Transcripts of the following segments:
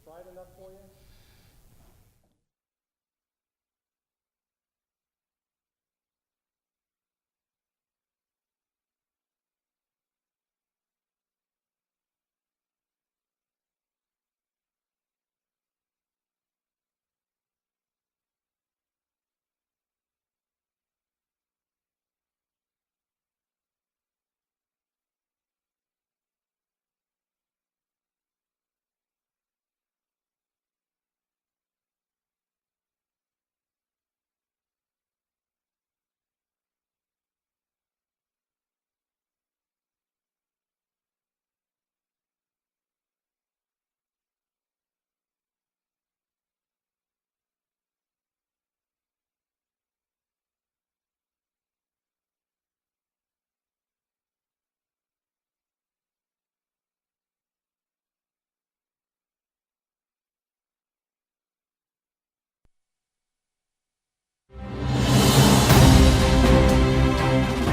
bright enough for you?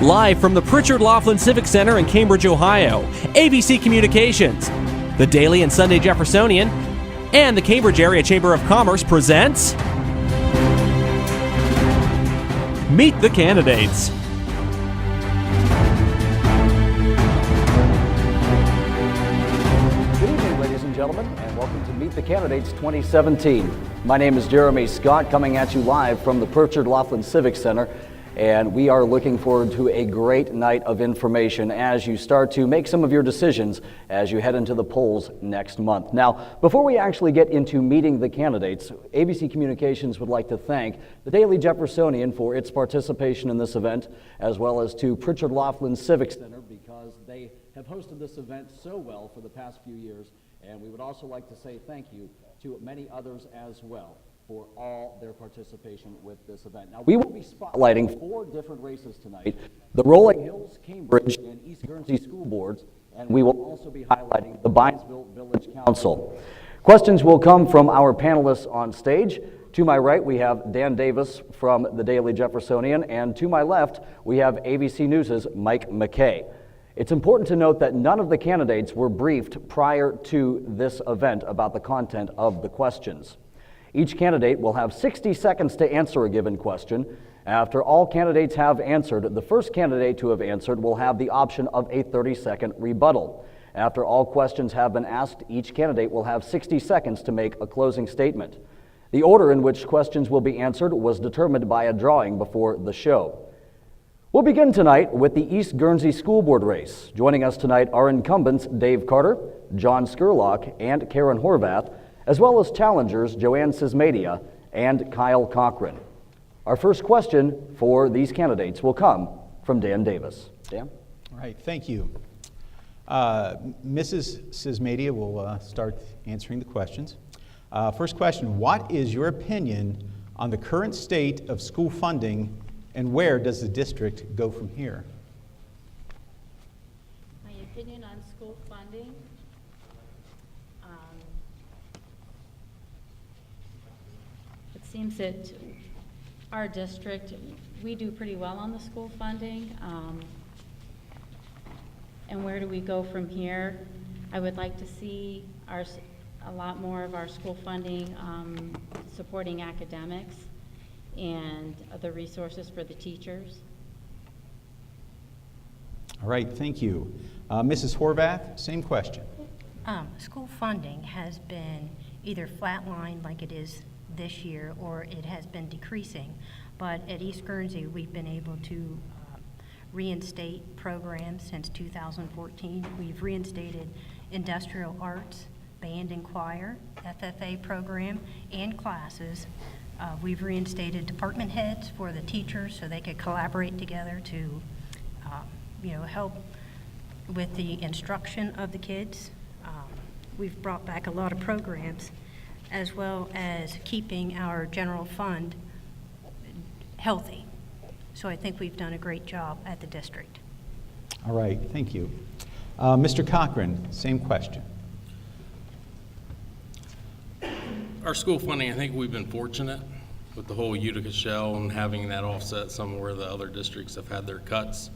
Live from the Pritchard Laughlin Civic Center in Cambridge, Ohio, AVC Communications, the Daily and Sunday Jeffersonian, and the Cambridge Area Chamber of Commerce presents Meet the Candidates. Good evening, ladies and gentlemen, and welcome to Meet the Candidates 2017. My name is Jeremy Scott, coming at you live from the Pritchard Laughlin Civic Center. And we are looking forward to a great night of information as you start to make some of your decisions as you head into the polls next month. Now, before we actually get into meeting the candidates, AVC Communications would like to thank the Daily Jeffersonian for its participation in this event, as well as to Pritchard Laughlin Civic Center because they have hosted this event so well for the past few years. And we would also like to say thank you to many others as well for all their participation with this event. Now, we will be spotlighting 4 different races tonight: the Rolling Hills, Cambridge, and East Guernsey school boards, and we will also be highlighting the Bynesville Village Council. Questions will come from our panelists on stage. To my right, we have Dan Davis from the Daily Jeffersonian, and to my left, we have ABC News' Mike McKay. It's important to note that none of the candidates were briefed prior to this event about the content of the questions. Each candidate will have 60 seconds to answer a given question. After all candidates have answered, the first candidate to have answered will have the option of a 30-second rebuttal. After all questions have been asked, each candidate will have 60 seconds to make a closing statement. The order in which questions will be answered was determined by a drawing before the show. We'll begin tonight with the East Guernsey School Board race. Joining us tonight are incumbents Dave Carter, John Skurlock, and Karen Horvath, as well as challengers Joanne Sismadia and Kyle Cochran. Our first question for these candidates will come from Dan Davis. Dan? All right, thank you. Mrs. Sismadia will start answering the questions. First question: what is your opinion on the current state of school funding, and where does the district go from here? My opinion on school funding? It seems that our district, we do pretty well on the school funding. And where do we go from here? I would like to see a lot more of our school funding supporting academics and the resources for the teachers. All right, thank you. Mrs. Horvath, same question. School funding has been either flatlined like it is this year, or it has been decreasing. But at East Guernsey, we've been able to reinstate programs since 2014. We've reinstated industrial arts, band and choir, FFA program, and classes. We've reinstated department heads for the teachers so they could collaborate together to help with the instruction of the kids. We've brought back a lot of programs, as well as keeping our general fund healthy. So I think we've done a great job at the district. All right, thank you. Mr. Cochran, same question. Our school funding, I think we've been fortunate with the whole Utica shell and having that offset some where the other districts have had their cuts.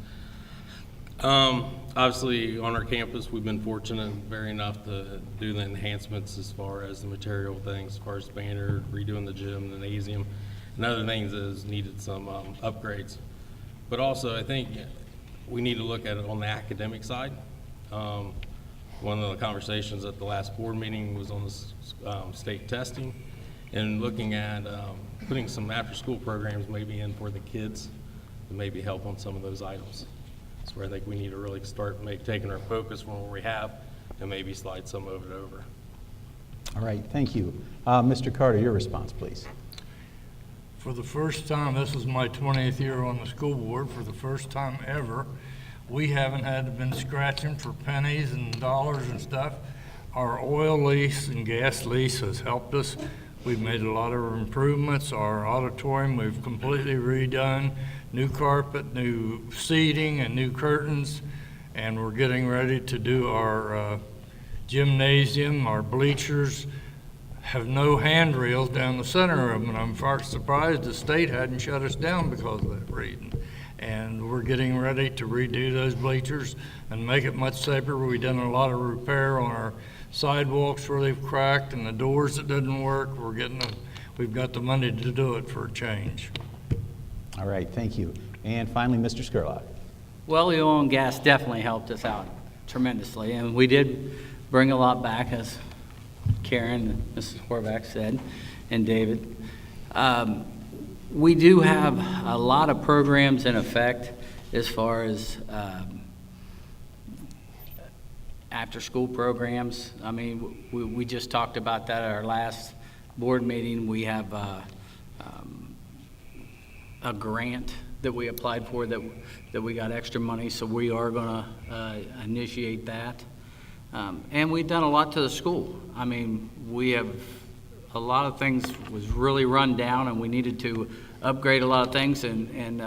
Obviously, on our campus, we've been fortunate, very enough to do the enhancements as far as the material things, as far as banner, redoing the gym, the gymnasium, and other things that has needed some upgrades. But also, I think we need to look at it on the academic side. One of the conversations at the last board meeting was on the state testing and looking at putting some after-school programs maybe in for the kids to maybe help on some of those items. That's where I think we need to really start taking our focus from where we have and maybe slide some of it over. All right, thank you. Mr. Carter, your response, please. For the first time, this is my 20th year on the school board, for the first time ever, we haven't had to been scratching for pennies and dollars and stuff. Our oil lease and gas lease has helped us. We've made a lot of improvements. Our auditorium, we've completely redone, new carpet, new seating, and new curtains, and we're getting ready to do our gymnasium. Our bleachers have no handrails down the center of them, and I'm far surprised the state hadn't shut us down because of that reason. And we're getting ready to redo those bleachers and make it much safer. We've done a lot of repair on our sidewalks where they've cracked and the doors that didn't work. We've got the money to do it for a change. All right, thank you. And finally, Mr. Skurlock. Well, the oil and gas definitely helped us out tremendously, and we did bring a lot back, as Karen and Mrs. Horvath said, and David. We do have a lot of programs in effect as far as after-school programs. I mean, we just talked about that at our last board meeting. We have a grant that we applied for that we got extra money, so we are going to initiate that. And we've done a lot to the school. I mean, we have a lot of things was really run down, and we needed to upgrade a lot of things, and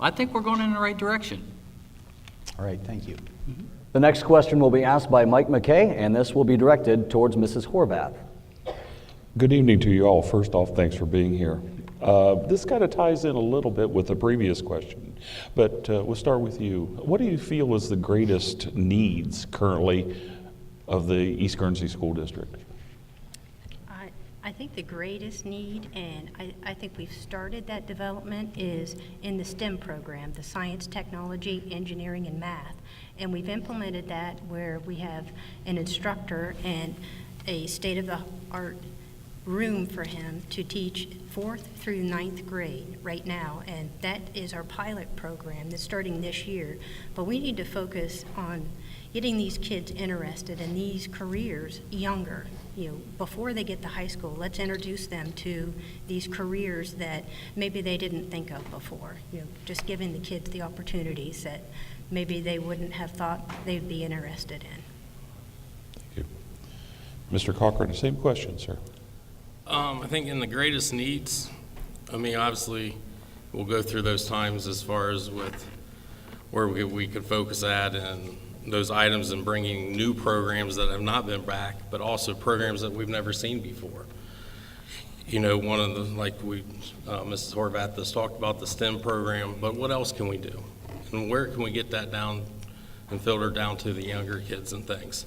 I think we're going in the right direction. All right, thank you. The next question will be asked by Mike McKay, and this will be directed towards Mrs. Horvath. Good evening to you all. First off, thanks for being here. This kind of ties in a little bit with the previous question, but we'll start with you. What do you feel is the greatest needs currently of the East Guernsey School District? I think the greatest need, and I think we've started that development, is in the STEM program, the science, technology, engineering, and math. And we've implemented that where we have an instructor and a state-of-the-art room for him to teach 4th through 9th grade right now, and that is our pilot program that's starting this year. But we need to focus on getting these kids interested in these careers younger, before they get to high school. Let's introduce them to these careers that maybe they didn't think of before, just giving the kids the opportunities that maybe they wouldn't have thought they'd be interested in. Thank you. Mr. Cochran, the same question, sir. I think in the greatest needs, I mean, obviously, we'll go through those times as far as with where we could focus at and those items and bringing new programs that have not been back, but also programs that we've never seen before. One of the, like Mrs. Horvath has talked about the STEM program, but what else can we do? And where can we get that down and filter down to the younger kids and things?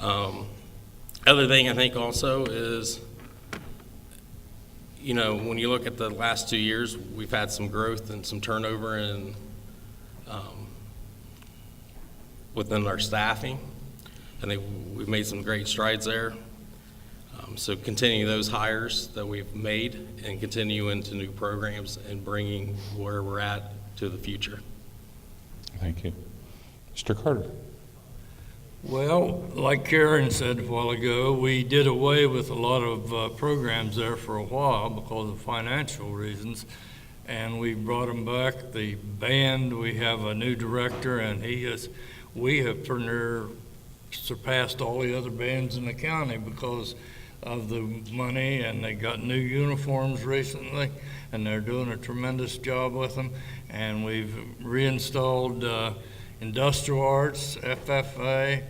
Other thing I think also is, when you look at the last 2 years, we've had some growth and some turnover in within our staffing. I think we've made some great strides there. So continue those hires that we've made and continue into new programs and bringing where we're at to the future. Thank you. Mr. Carter. Well, like Karen said a while ago, we did away with a lot of programs there for a while because of financial reasons, and we brought them back. The band, we have a new director, and we have pretty near surpassed all the other bands in the county because of the money, and they got new uniforms recently, and they're doing a tremendous job with them. And we've reinstalled industrial arts, FFA,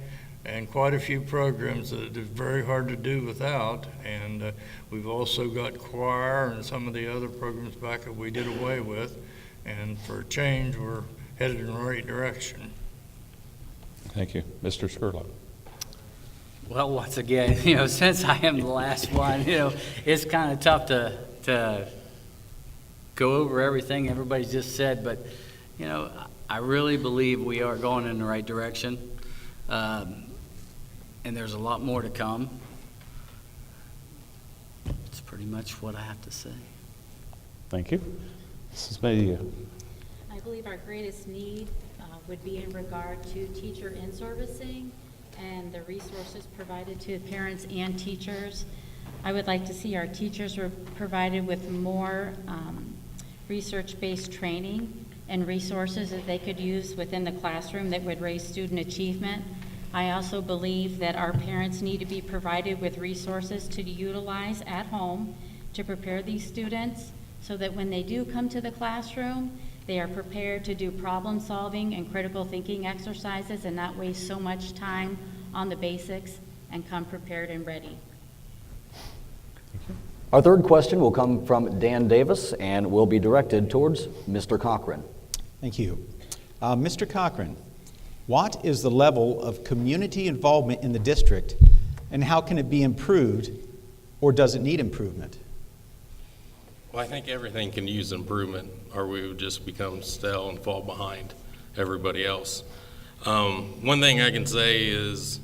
and quite a few programs that are very hard to do without. And we've also got choir and some of the other programs back that we did away with. And for a change, we're headed in the right direction. Thank you. Mr. Skurlock. Well, once again, since I am the last one, it's kind of tough to go over everything everybody's just said, but, I really believe we are going in the right direction, and there's a lot more to come. That's pretty much what I have to say. Thank you. Mrs. Mayhew. I believe our greatest need would be in regard to teacher in-servicing and the resources provided to parents and teachers. I would like to see our teachers provided with more research-based training and resources that they could use within the classroom that would raise student achievement. I also believe that our parents need to be provided with resources to utilize at home to prepare these students so that when they do come to the classroom, they are prepared to do problem solving and critical thinking exercises and not waste so much time on the basics and come prepared and ready. Our third question will come from Dan Davis and will be directed towards Mr. Cochran. Thank you. Mr. Cochran, what is the level of community involvement in the district, and how can it be improved, or does it need improvement? Well, I think everything can use improvement, or we would just become stale and fall behind everybody else. One thing I can say is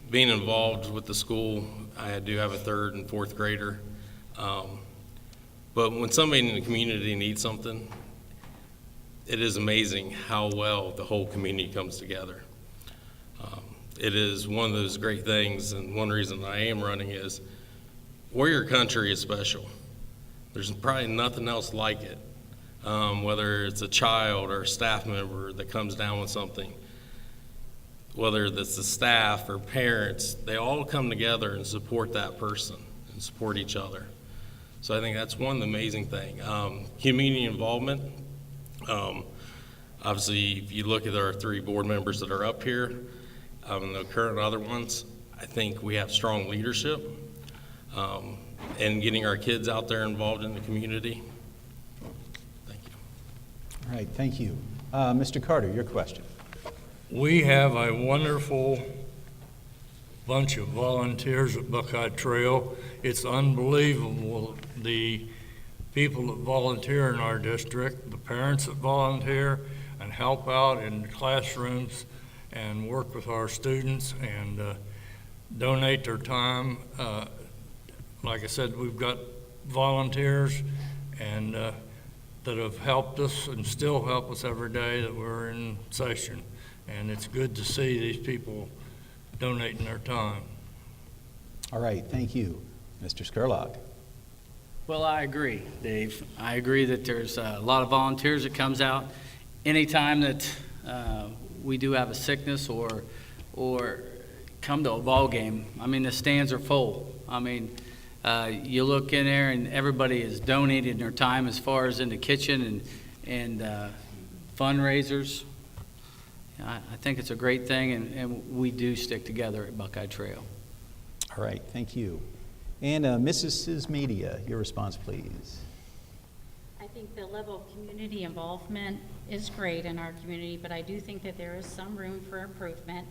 being involved with the school, I do have a 3rd and 4th grader. But when somebody in the community needs something, it is amazing how well the whole community comes together. It is one of those great things, and one reason I am running is Warrior Country is special. There's probably nothing else like it, whether it's a child or a staff member that comes down with something, whether it's the staff or parents, they all come together and support that person and support each other. So I think that's one amazing thing. Community involvement, obviously if you look at our 3 board members that are up here, and the current other ones, I think we have strong leadership. And getting our kids out there involved in the community. Thank you. All right, thank you. Mr. Carter, your question. We have a wonderful bunch of volunteers at Buckeye Trail. It's unbelievable, the people that volunteer in our district, the parents that volunteer and help out in the classrooms and work with our students and donate their time. Like I said, we've got volunteers and that have helped us and still help us every day that we're in session. And it's good to see these people donating their time. All right, thank you. Mr. Skurlock. Well, I agree, Dave. I agree that there's a lot of volunteers that comes out. Anytime that we do have a sickness or come to a ball game, I mean, the stands are full. I mean, you look in there and everybody is donating their time as far as in the kitchen and fundraisers. I think it's a great thing, and we do stick together at Buckeye Trail. All right, thank you. And Mrs. Media, your response, please. I think the level of community involvement is great in our community, but I do think that there is some room for improvement.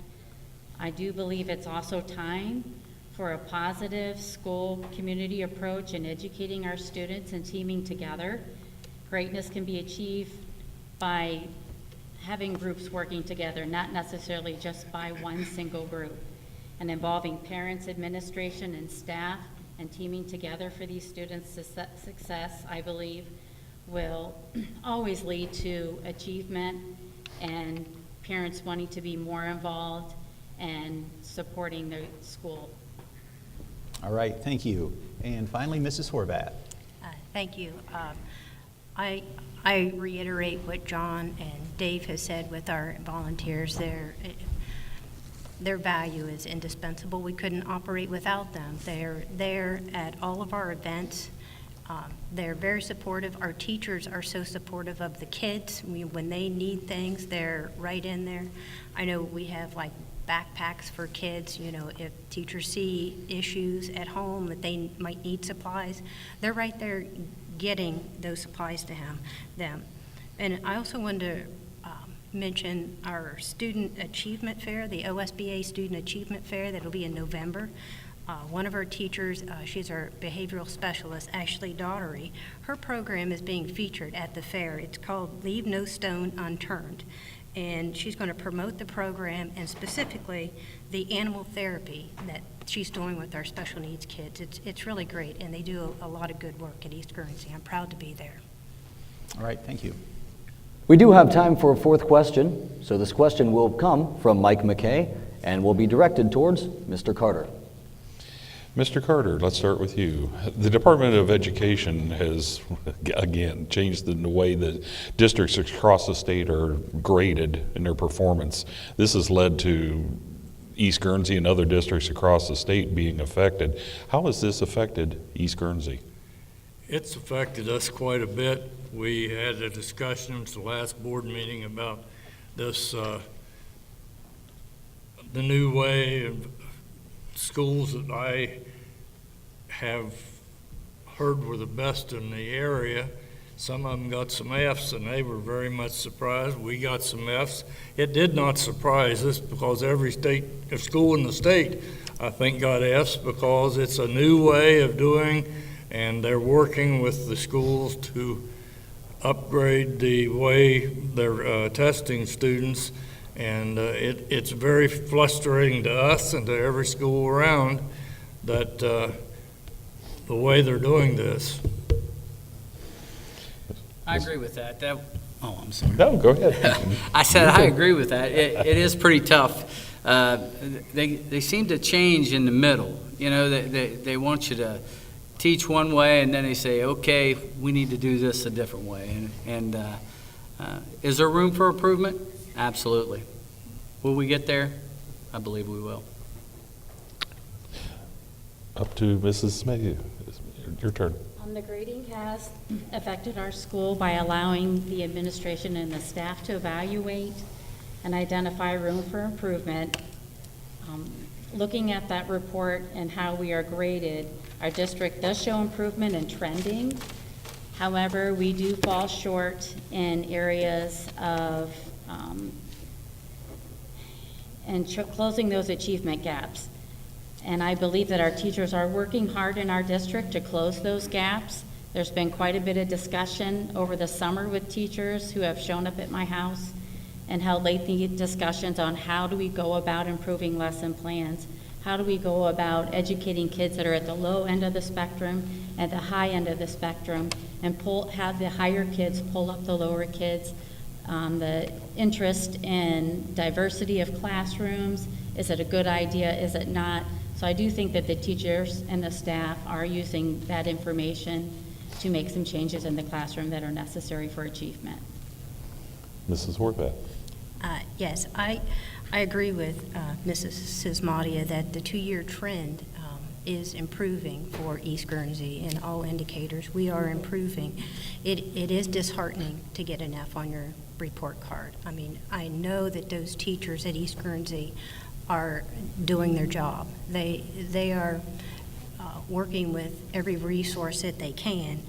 I do believe it's also time for a positive school community approach in educating our students and teaming together. Greatness can be achieved by having groups working together, not necessarily just by one single group. And involving parents, administration, and staff and teaming together for these students' success, I believe, will always lead to achievement and parents wanting to be more involved and supporting their school. All right, thank you. And finally, Mrs. Horvath. Thank you. I reiterate what John and Dave has said with our volunteers. Their value is indispensable. We couldn't operate without them. They're there at all of our events. They're very supportive. Our teachers are so supportive of the kids. When they need things, they're right in there. I know we have like backpacks for kids, if teachers see issues at home that they might need supplies, they're right there getting those supplies to them. And I also wanted to mention our Student Achievement Fair, the OSBA Student Achievement Fair, that'll be in November. One of our teachers, she's our behavioral specialist, Ashley Daughtery. Her program is being featured at the fair. It's called Leave No Stone Unturned. And she's going to promote the program and specifically the animal therapy that she's doing with our special needs kids. It's really great, and they do a lot of good work at East Guernsey. I'm proud to be there. All right, thank you. We do have time for a fourth question, so this question will come from Mike McKay and will be directed towards Mr. Carter. Mr. Carter, let's start with you. The Department of Education has, again, changed the way that districts across the state are graded in their performance. This has led to East Guernsey and other districts across the state being affected. How has this affected East Guernsey? It's affected us quite a bit. We had a discussion at the last board meeting about this, the new way of schools that I have heard were the best in the area. Some of them got some Fs, and they were very much surprised. We got some Fs. It did not surprise us because every school in the state, I think, got Fs because it's a new way of doing, and they're working with the schools to upgrade the way they're testing students. And it's very frustrating to us and to every school around that the way they're doing this. I agree with that. Oh, I'm sorry. No, go ahead. I said I agree with that. It is pretty tough. They seem to change in the middle. You know, they want you to teach one way, and then they say, okay, we need to do this a different way. And is there room for improvement? Absolutely. Will we get there? I believe we will. Up to Mrs. Smith. Your turn. The grading has affected our school by allowing the administration and the staff to evaluate and identify room for improvement. Looking at that report and how we are graded, our district does show improvement in trending. However, we do fall short in areas of closing those achievement gaps. And I believe that our teachers are working hard in our district to close those gaps. There's been quite a bit of discussion over the summer with teachers who have shown up at my house and held lengthy discussions on how do we go about improving lesson plans, how do we go about educating kids that are at the low end of the spectrum, at the high end of the spectrum, and have the higher kids pull up the lower kids. The interest in diversity of classrooms, is it a good idea, is it not? So I do think that the teachers and the staff are using that information to make some changes in the classroom that are necessary for achievement. Mrs. Horvath. Yes, I agree with Mrs. Sismadia that the 2-year trend is improving for East Guernsey in all indicators. We are improving. It is disheartening to get an F on your report card. I mean, I know that those teachers at East Guernsey are doing their job. They are working with every resource that they can.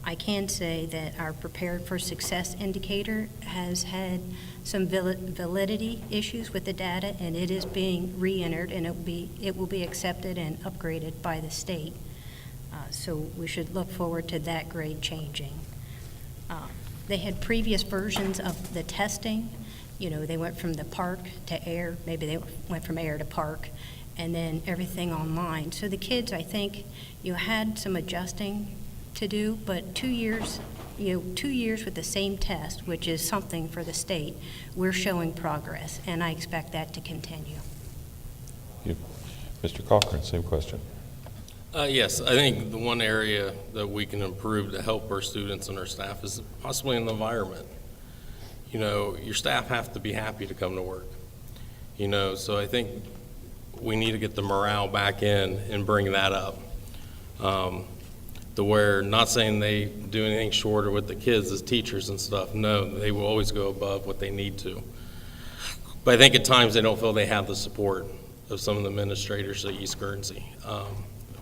I can say that our Prepared for Success indicator has had some validity issues with the data, and it is being re-entered, and it will be accepted and upgraded by the state. So we should look forward to that grade changing. They had previous versions of the testing. You know, they went from the park to air, maybe they went from air to park, and then everything online. So the kids, I think, had some adjusting to do, but 2 years, 2 years with the same test, which is something for the state, we're showing progress, and I expect that to continue. You. Mr. Cochran, same question. Yes, I think the one area that we can improve to help our students and our staff is possibly in the environment. You know, your staff have to be happy to come to work. You know, so I think we need to get the morale back in and bring that up. To where, not saying they do anything shorter with the kids as teachers and stuff. No, they will always go above what they need to. But I think at times they don't feel they have the support of some of the administrators at East Guernsey.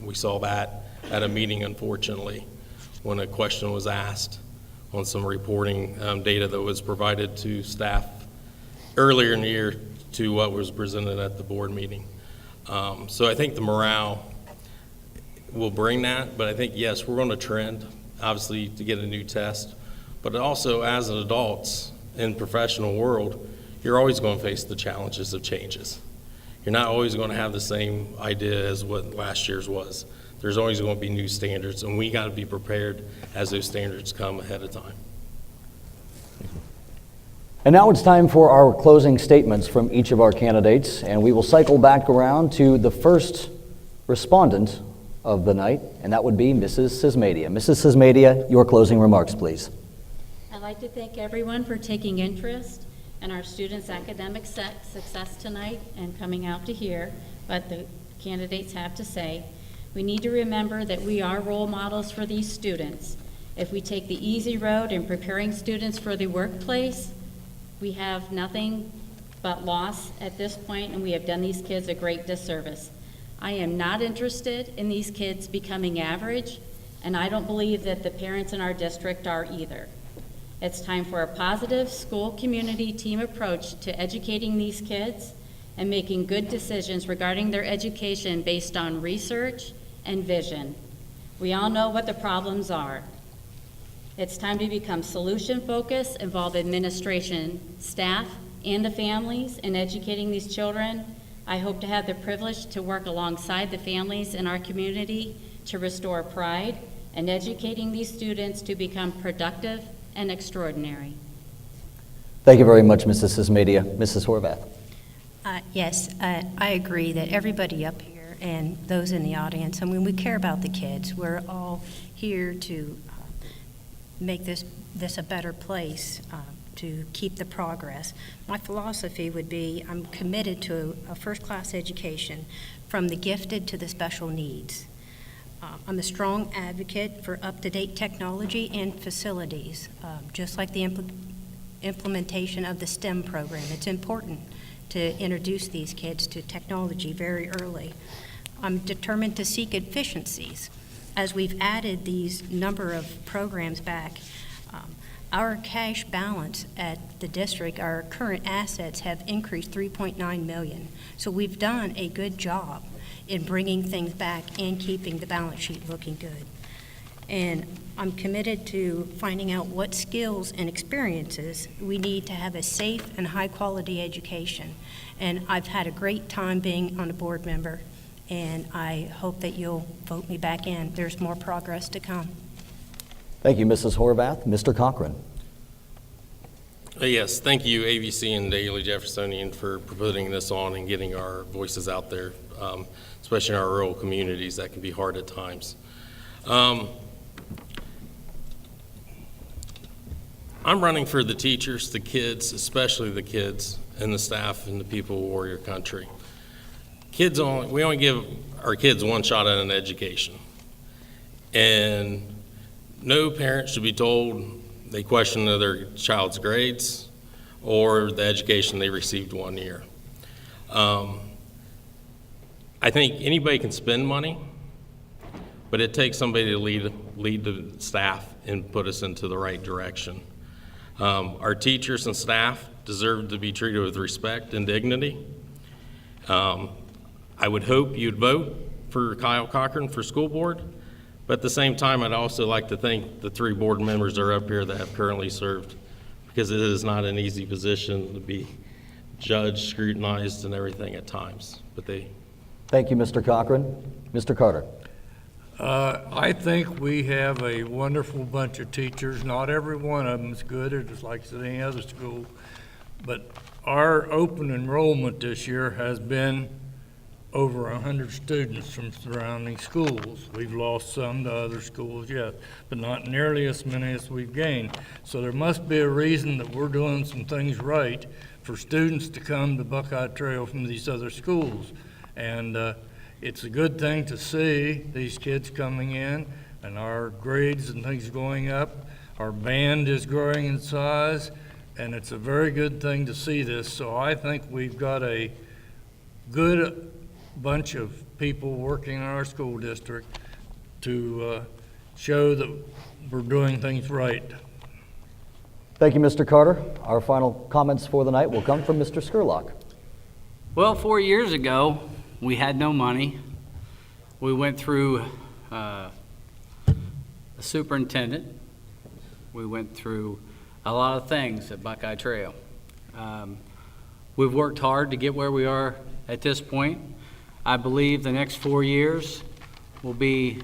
We saw that at a meeting, unfortunately, when a question was asked, on some reporting data that was provided to staff earlier in the year to what was presented at the board meeting. So I think the morale will bring that, but I think, yes, we're going to trend, obviously, to get a new test, but also as an adults in professional world, you're always going to face the challenges of changes. You're not always going to have the same idea as what last year's was. There's always going to be new standards, and we got to be prepared as those standards come ahead of time. And now it's time for our closing statements from each of our candidates, and we will cycle back around to the first respondent of the night, and that would be Mrs. Sismadia. Mrs. Sismadia, your closing remarks, please. I'd like to thank everyone for taking interest in our students' academic success tonight and coming out to hear what the candidates have to say. We need to remember that we are role models for these students. If we take the easy road in preparing students for the workplace, we have nothing but loss at this point, and we have done these kids a great disservice. I am not interested in these kids becoming average, and I don't believe that the parents in our district are either. It's time for a positive school community team approach to educating these kids and making good decisions regarding their education based on research and vision. We all know what the problems are. It's time to become solution-focused, involve administration, staff, and the families in educating these children. I hope to have the privilege to work alongside the families in our community to restore pride and educating these students to become productive and extraordinary. Thank you very much, Mrs. Sismadia. Mrs. Horvath. Yes, I agree that everybody up here and those in the audience, I mean, we care about the kids. We're all here to make this a better place, to keep the progress. My philosophy would be I'm committed to a first-class education from the gifted to the special needs. I'm a strong advocate for up-to-date technology and facilities, just like the implementation of the STEM program. It's important to introduce these kids to technology very early. I'm determined to seek efficiencies. As we've added these number of programs back, our cash balance at the district, our current assets have increased $3.9 million. So we've done a good job in bringing things back and keeping the balance sheet looking good. And I'm committed to finding out what skills and experiences we need to have a safe and high-quality education. And I've had a great time being on a board member, and I hope that you'll vote me back in. There's more progress to come. Thank you, Mrs. Horvath. Mr. Cochran. Yes, thank you, AVC and Daily Jeffersonian, for putting this on and getting our voices out there, especially in our rural communities. That can be hard at times. I'm running for the teachers, the kids, especially the kids, and the staff and the people of Warrior Country. We only give our kids one shot at an education. And no parent should be told they question their child's grades or the education they received 1 year. I think anybody can spend money, but it takes somebody to lead the staff and put us into the right direction. Our teachers and staff deserve to be treated with respect and dignity. I would hope you'd vote for Kyle Cochran for school board, but at the same time, I'd also like to thank the 3 board members that are up here that have currently served, because it is not an easy position to be judged, scrutinized, and everything at times. Thank you, Mr. Cochran. Mr. Carter. I think we have a wonderful bunch of teachers. Not every one of them is good, or just like at any other school. But our open enrollment this year has been over 100 students from surrounding schools. We've lost some to other schools, yes, but not nearly as many as we've gained. So there must be a reason that we're doing some things right for students to come to Buckeye Trail from these other schools. And it's a good thing to see these kids coming in and our grades and things going up. Our band is growing in size, and it's a very good thing to see this. So I think we've got a good bunch of people working in our school district to show that we're doing things right. Thank you, Mr. Carter. Our final comments for the night will come from Mr. Skurlock. Well, 4 years ago, we had no money. We went through a superintendent. We went through a lot of things at Buckeye Trail. We've worked hard to get where we are at this point. I believe the next 4 years will be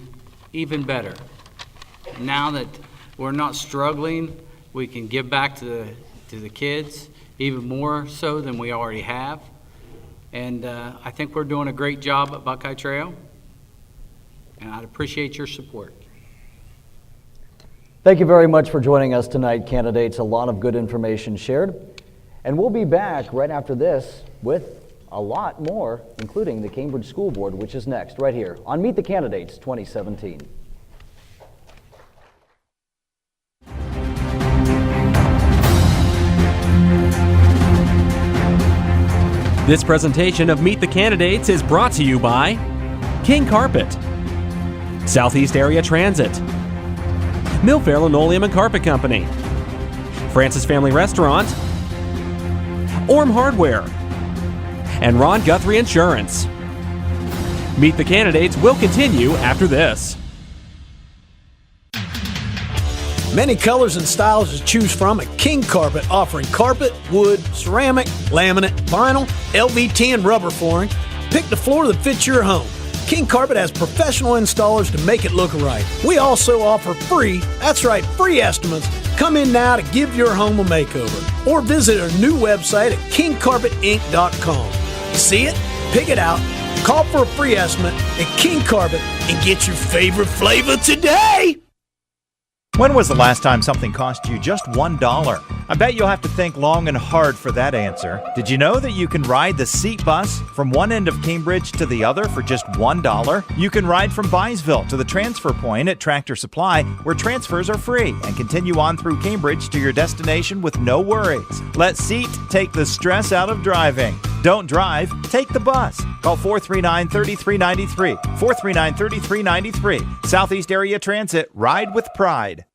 even better. Now that we're not struggling, we can give back to the kids even more so than we already have. And I think we're doing a great job at Buckeye Trail, and I'd appreciate your support. Thank you very much for joining us tonight, candidates. A lot of good information shared. And we'll be back right after this with a lot more, including the Cambridge School Board, which is next, right here on Meet the Candidates 2017. This presentation of Meet the Candidates is brought to you by King Karpet, Southeast Area Transit, Milfair Linoleum and Carpet Company, Francis Family Restaurant, Orme Hardware, and Guthrie Insurance. Meet the Candidates will continue after this. Many colors and styles to choose from at King Karpet, offering carpet, wood, ceramic, laminate, vinyl, LVT, and rubber flooring. Pick the floor that fits your home. King Karpet has professional installers to make it look right. We also offer free estimates. Come in now to give your home a makeover. Or visit our new website at kingcarpetinc.com. See it? Pick it out. Call for a free estimate at King Karpet and get your favorite flavor today. When was the last time something cost you just $1? I bet you'll have to think long and hard for that answer. Did you know that you can ride the Seat Bus from one end of Cambridge to the other for just $1? You can ride from Byesville to the transfer point at Tractor Supply, where transfers are free, and continue on through Cambridge to your destination with no worries. Let Seat take the stress out of driving. Don't drive, take the bus. Call 439-3393. 439-3393. Southeast Area Transit. Ride with pride.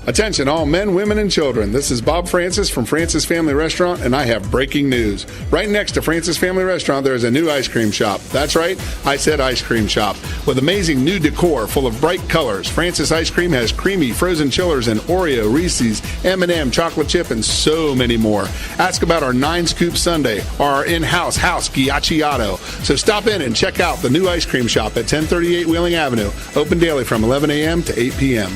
Attention all men, women, and children. This is Bob Francis from Francis Family Restaurant, and I have breaking news. Right next to Francis Family Restaurant, there is a new ice cream shop. That's right, I said ice cream shop. With amazing new decor full of bright colors, Francis Ice Cream has creamy frozen chillers and Oreo, Reese's, M&M, chocolate chip, and so many more. Ask about our 9-scoop sundae or our in-house house ghiacciato. So stop in and check out the new ice cream shop at 1038 Wheeling Avenue, open daily from 11 a.m. to 8 p.m.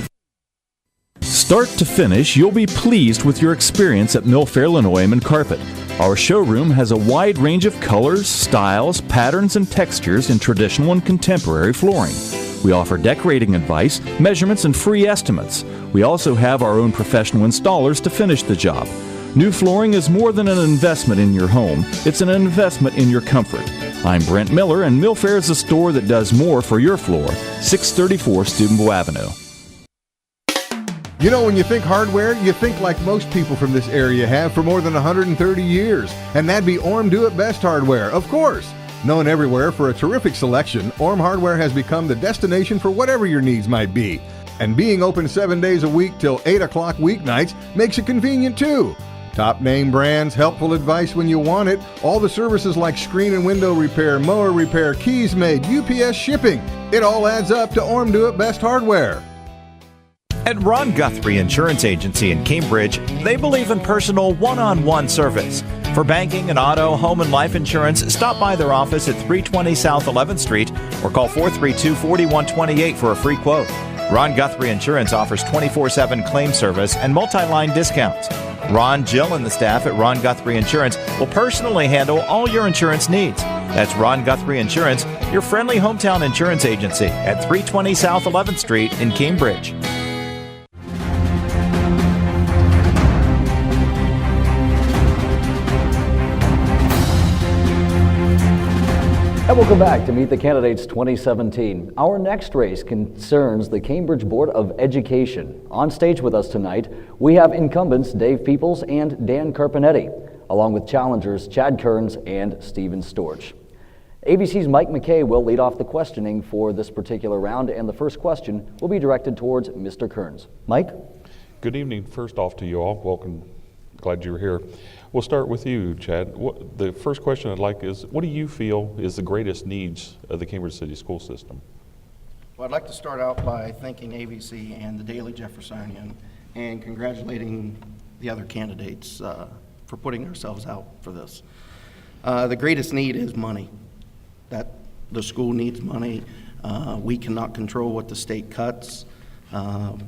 Start to finish, you'll be pleased with your experience at Milfair Linoleum and Carpet. Our showroom has a wide range of colors, styles, patterns, and textures in traditional and contemporary flooring. We offer decorating advice, measurements, and free estimates. We also have our own professional installers to finish the job. New flooring is more than an investment in your home, it's an investment in your comfort. I'm Brent Miller, and Milfair is a store that does more for your floor, 634 Steubenville Avenue. You know, when you think hardware, you think like most people from this area have for more than 130 years, and that'd be Orme Do It Best Hardware, of course. Known everywhere for a terrific selection, Orme Hardware has become the destination for whatever your needs might be. And being open 7 days a week till 8 o'clock weeknights makes it convenient too. Top name brands, helpful advice when you want it, all the services like screen and window repair, mower repair, keys made, UPS shipping. It all adds up to Orme Do It Best Hardware. At Guthrie Insurance Agency in Cambridge, they believe in personal one-on-one service. For banking and auto, home, and life insurance, stop by their office at 320 South 11th Street or call 432-4128 for a free quote. Guthrie Insurance offers 24/7 claim service and multi-line discounts. Ron, Jill, and the staff at Guthrie Insurance will personally handle all your insurance needs. That's Guthrie Insurance, your friendly hometown insurance agency at 320 South 11th Street in Cambridge. And welcome back to Meet the Candidates 2017. Our next race concerns the Cambridge Board of Education. On stage with us tonight, we have incumbents Dave Peoples and Dan Carpenetti, along with challengers Chad Kearns and Stephen Storch. AVC's Mike McKay will lead off the questioning for this particular round, and the first question will be directed towards Mr. Kearns. Mike? Good evening, first off to you all. Welcome. Glad you're here. We'll start with you, Chad. The first question I'd like is, what do you feel is the greatest needs of the Cambridge City school system? Well, I'd like to start out by thanking AVC and the Daily Jeffersonian and congratulating the other candidates for putting ourselves out for this. The greatest need is money. That the school needs money. We cannot control what the state cuts.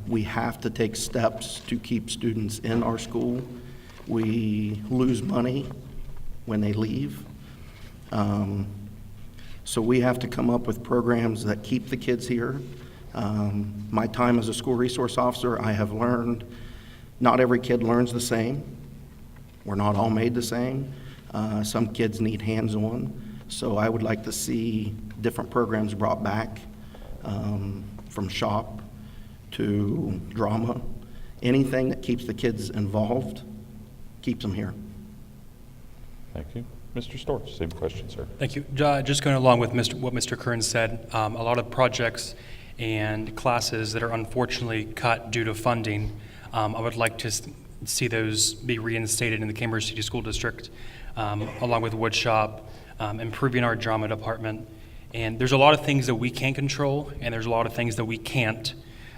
We have to take steps to keep students in our school. We lose money when they leave. So we have to come up with programs that keep the kids here. My time as a school resource officer, I have learned not every kid learns the same. We're not all made the same. Some kids need hands-on. So I would like to see different programs brought back, from shop to drama. Anything that keeps the kids involved keeps them here. Thank you. Mr. Storch, same question, sir. Thank you. Just going along with what Mr. Kearns said, a lot of projects and classes that are unfortunately cut due to funding, I would like to see those be reinstated in the Cambridge City School District, along with woodshop, improving our drama department. And there's a lot of things that we can control, and there's a lot of things that we can't.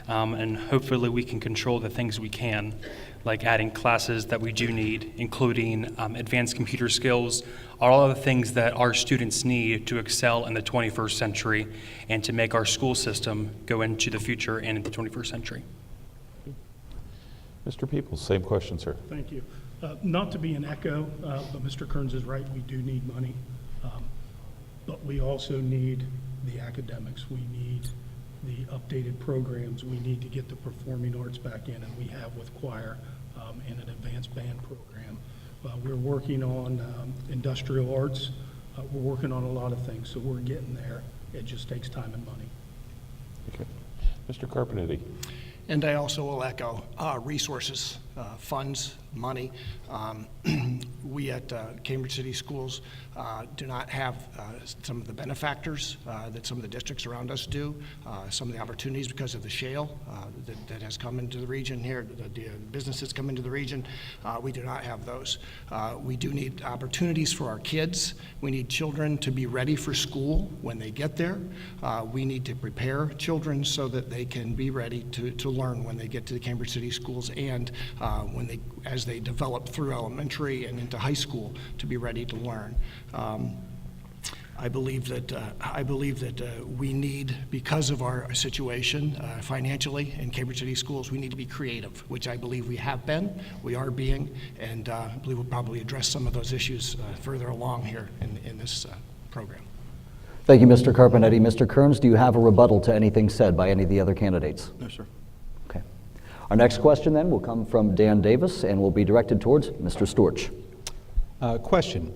And hopefully we can control the things we can, like adding classes that we do need, including advanced computer skills, all of the things that our students need to excel in the 21st century and to make our school system go into the future and into the 21st century. Mr. Peoples, same question, sir. Thank you. Not to be an echo, but Mr. Kearns is right, we do need money. But we also need the academics. We need the updated programs. We need to get the performing arts back in, and we have with choir and an advanced band program. We're working on industrial arts. We're working on a lot of things, so we're getting there. It just takes time and money. Okay. Mr. Karpet. And I also will echo resources, funds, money. We at Cambridge City Schools do not have some of the benefactors that some of the districts around us do, some of the opportunities because of the shale that has come into the region here, the businesses come into the region. We do not have those. We do need opportunities for our kids. We need children to be ready for school when they get there. We need to prepare children so that they can be ready to learn when they get to the Cambridge City Schools and as they develop through elementary and into high school to be ready to learn. I believe that we need, because of our situation financially in Cambridge City Schools, we need to be creative, which I believe we have been, we are being, and I believe we'll probably address some of those issues further along here in this program. Thank you, Mr. Carpenetti. Mr. Kearns, do you have a rebuttal to anything said by any of the other candidates? No, sir. Okay. Our next question then will come from Dan Davis and will be directed towards Mr. Storch. Question.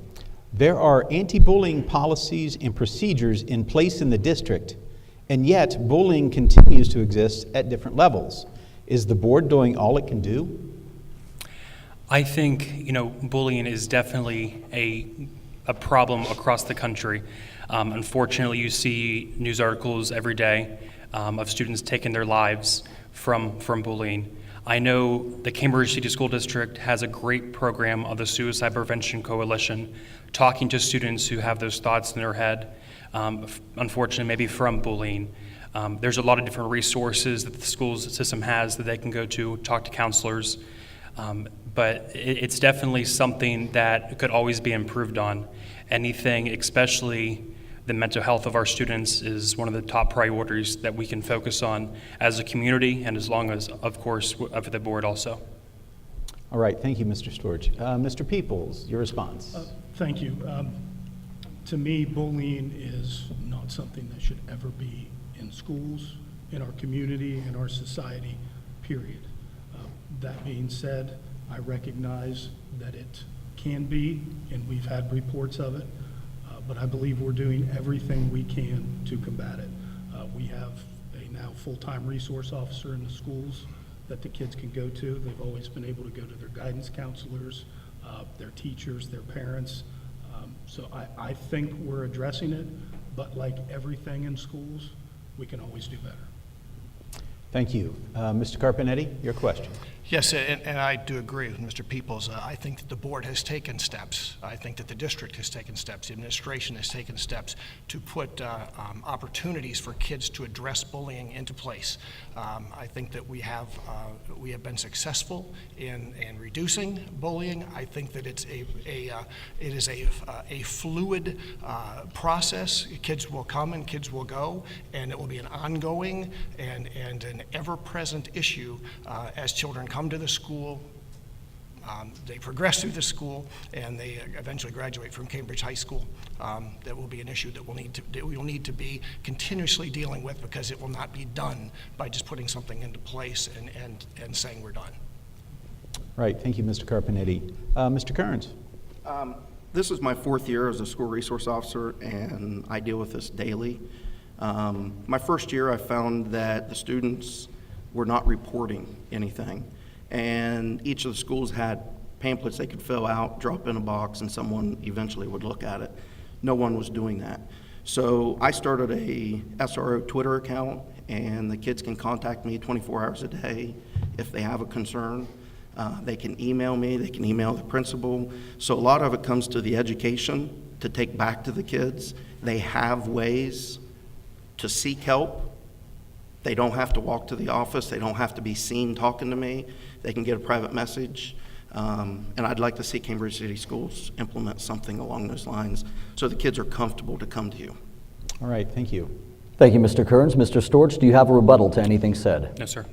There are anti-bullying policies and procedures in place in the district, and yet bullying continues to exist at different levels. Is the board doing all it can do? I think, bullying is definitely a problem across the country. Unfortunately, you see news articles every day of students taking their lives from bullying. I know the Cambridge City School District has a great program of the Suicide Prevention Coalition, talking to students who have those thoughts in their head, unfortunately maybe from bullying. There's a lot of different resources that the school system has that they can go to, talk to counselors, but it's definitely something that could always be improved on. Anything, especially the mental health of our students, is one of the top priorities that we can focus on as a community and as long as, of course, for the board also. All right, thank you, Mr. Storch. Mr. Peoples, your response. Thank you. To me, bullying is not something that should ever be in schools, in our community, in our society, period. That being said, I recognize that it can be, and we've had reports of it, but I believe we're doing everything we can to combat it. We have a now full-time resource officer in the schools that the kids can go to. They've always been able to go to their guidance counselors, their teachers, their parents. So I think we're addressing it, but like everything in schools, we can always do better. Thank you. Mr. Carpenetti, your question. Yes, and I do agree with Mr. Peoples. I think that the board has taken steps. I think that the district has taken steps. The administration has taken steps to put opportunities for kids to address bullying into place. I think that we have been successful in reducing bullying. I think that it is a fluid process. Kids will come and kids will go, and it will be an ongoing and an ever-present issue as children come to the school, they progress through the school, and they eventually graduate from Cambridge High School. That will be an issue that we will need to be continuously dealing with, because it will not be done by just putting something into place and saying we're done. Right, thank you, Mr. Carpenetti. Mr. Kearns. This is my 4th year as a school resource officer, and I deal with this daily. My first year, I found that the students were not reporting anything. And each of the schools had pamphlets they could fill out, drop in a box, and someone eventually would look at it. No one was doing that. So I started a SRO Twitter account, and the kids can contact me 24 hours a day if they have a concern. They can email me, they can email the principal. So a lot of it comes to the education to take back to the kids. They have ways to seek help. They don't have to walk to the office. They don't have to be seen talking to me. They can get a private message. And I'd like to see Cambridge City Schools implement something along those lines so the kids are comfortable to come to you. All right, thank you. Thank you, Mr. Kearns. Mr. Storch, do you have a rebuttal to anything said? No, sir.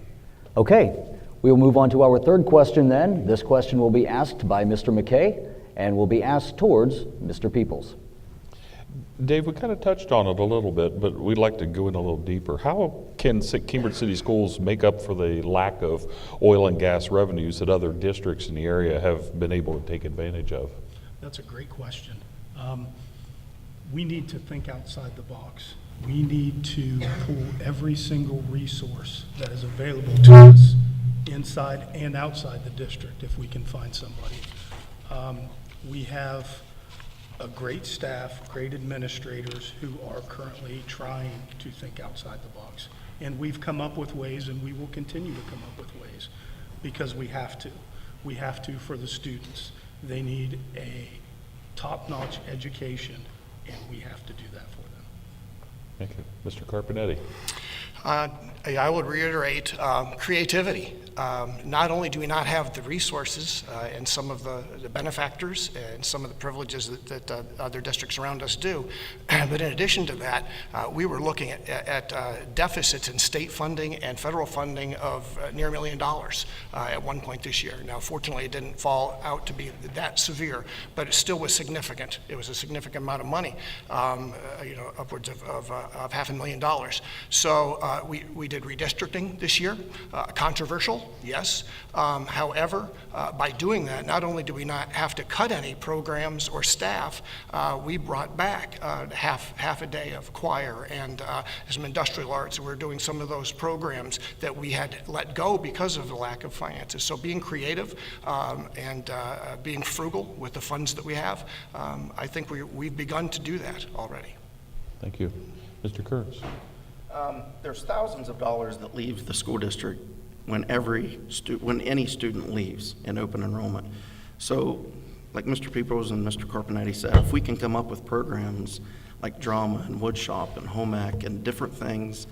Okay, we will move on to our third question then. This question will be asked by Mr. McKay and will be asked towards Mr. Peoples. Dave, we kind of touched on it a little bit, but we'd like to go in a little deeper. How can Cambridge City Schools make up for the lack of oil and gas revenues that other districts in the area have been able to take advantage of? That's a great question. We need to think outside the box. We need to pull every single resource that is available to us inside and outside the district if we can find somebody. We have a great staff, great administrators who are currently trying to think outside the box. And we've come up with ways, and we will continue to come up with ways, because we have to. We have to for the students. They need a top-notch education, and we have to do that for them. Thank you. Mr. Carpenetti. I would reiterate creativity. Not only do we not have the resources and some of the benefactors and some of the privileges that other districts around us do, but in addition to that, we were looking at deficits in state funding and federal funding of near $1 million at one point this year. Now, fortunately, it didn't fall out to be that severe, but it still was significant. It was a significant amount of money, upwards of $500,000. So we did redistricting this year, controversial, yes. However, by doing that, not only do we not have to cut any programs or staff, we brought back half a day of choir and some industrial arts. We're doing some of those programs that we had let go because of the lack of finances. So being creative and being frugal with the funds that we have, I think we've begun to do that already. Thank you. Mr. Kearns. There's thousands of dollars that leaves the school district when any student leaves in open enrollment. So, like Mr. Peoples and Mr. Carpenetti said, if we can come up with programs like drama and woodshop and home ec and different things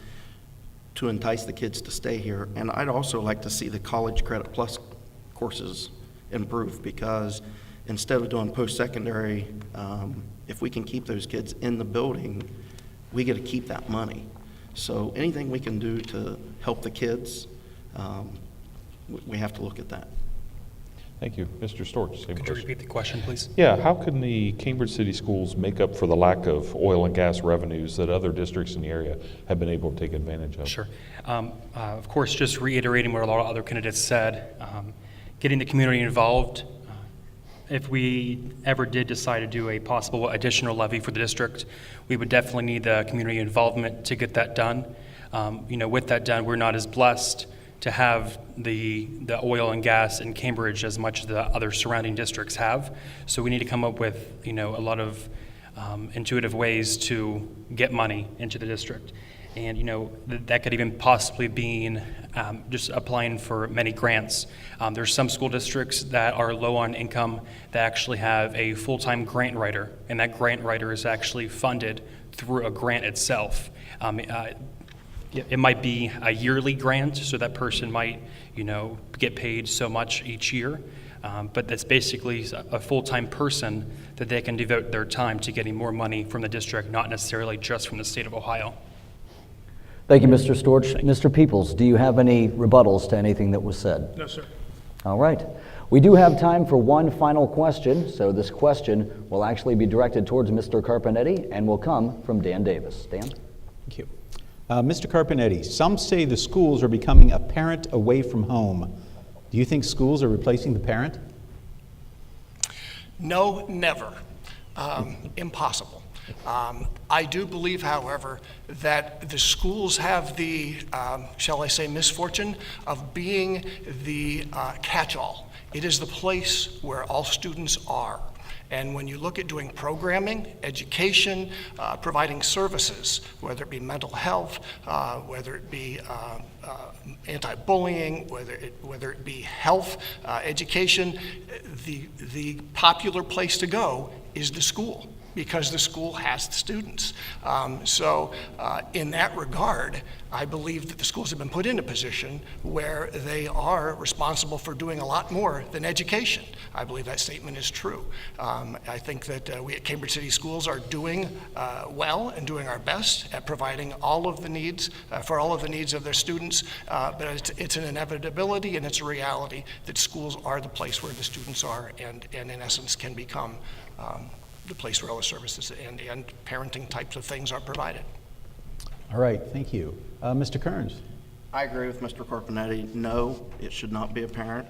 to entice the kids to stay here. And I'd also like to see the College Credit Plus courses improve, because instead of doing post-secondary, if we can keep those kids in the building, we get to keep that money. So anything we can do to help the kids, we have to look at that. Thank you. Mr. Storch, same Could you question. repeat the question, please? Yeah, how can the Cambridge City Schools make up for the lack of oil and gas revenues that other districts in the area have been able to take advantage of? Sure. Of course, just reiterating what a lot of other candidates said, getting the community involved. If we ever did decide to do a possible additional levy for the district, we would definitely need the community involvement to get that done. With that done, we're not as blessed to have the oil and gas in Cambridge as much as the other surrounding districts have. So we need to come up with, a lot of intuitive ways to get money into the district. And, that could even possibly be just applying for many grants. There's some school districts that are low on income that actually have a full-time grant writer, and that grant writer is actually funded through a grant itself. It might be a yearly grant, so that person might, get paid so much each year. But that's basically a full-time person that they can devote their time to getting more money from the district, not necessarily just from the state of Ohio. Thank you, Mr. Storch. Mr. Peoples, do you have any rebuttals to anything that was said? No, sir. All right. We do have time for one final question, so this question will actually be directed towards Mr. Carpenetti and will come from Dan Davis. Dan? Thank you. Mr. Carpenetti, some say the schools are becoming a parent away from home. Do you think schools are replacing the parent? No, never. Impossible. I do believe, however, that the schools have the, shall I say, misfortune of being the catch-all. It is the place where all students are. And when you look at doing programming, education, providing services, whether it be mental health, whether it be anti-bullying, whether it be health, education, the popular place to go is the school, because the school has the students. So in that regard, I believe that the schools have been put in a position where they are responsible for doing a lot more than education. I believe that statement is true. I think that we at Cambridge City Schools are doing well and doing our best at providing all of the needs, for all of the needs of their students, but it's an inevitability and it's a reality that schools are the place where the students are and in essence can become the place where all the services and parenting types of things are provided. All right, thank you. Mr. Kearns? I agree with Mr. Carpenetti. No, it should not be a parent.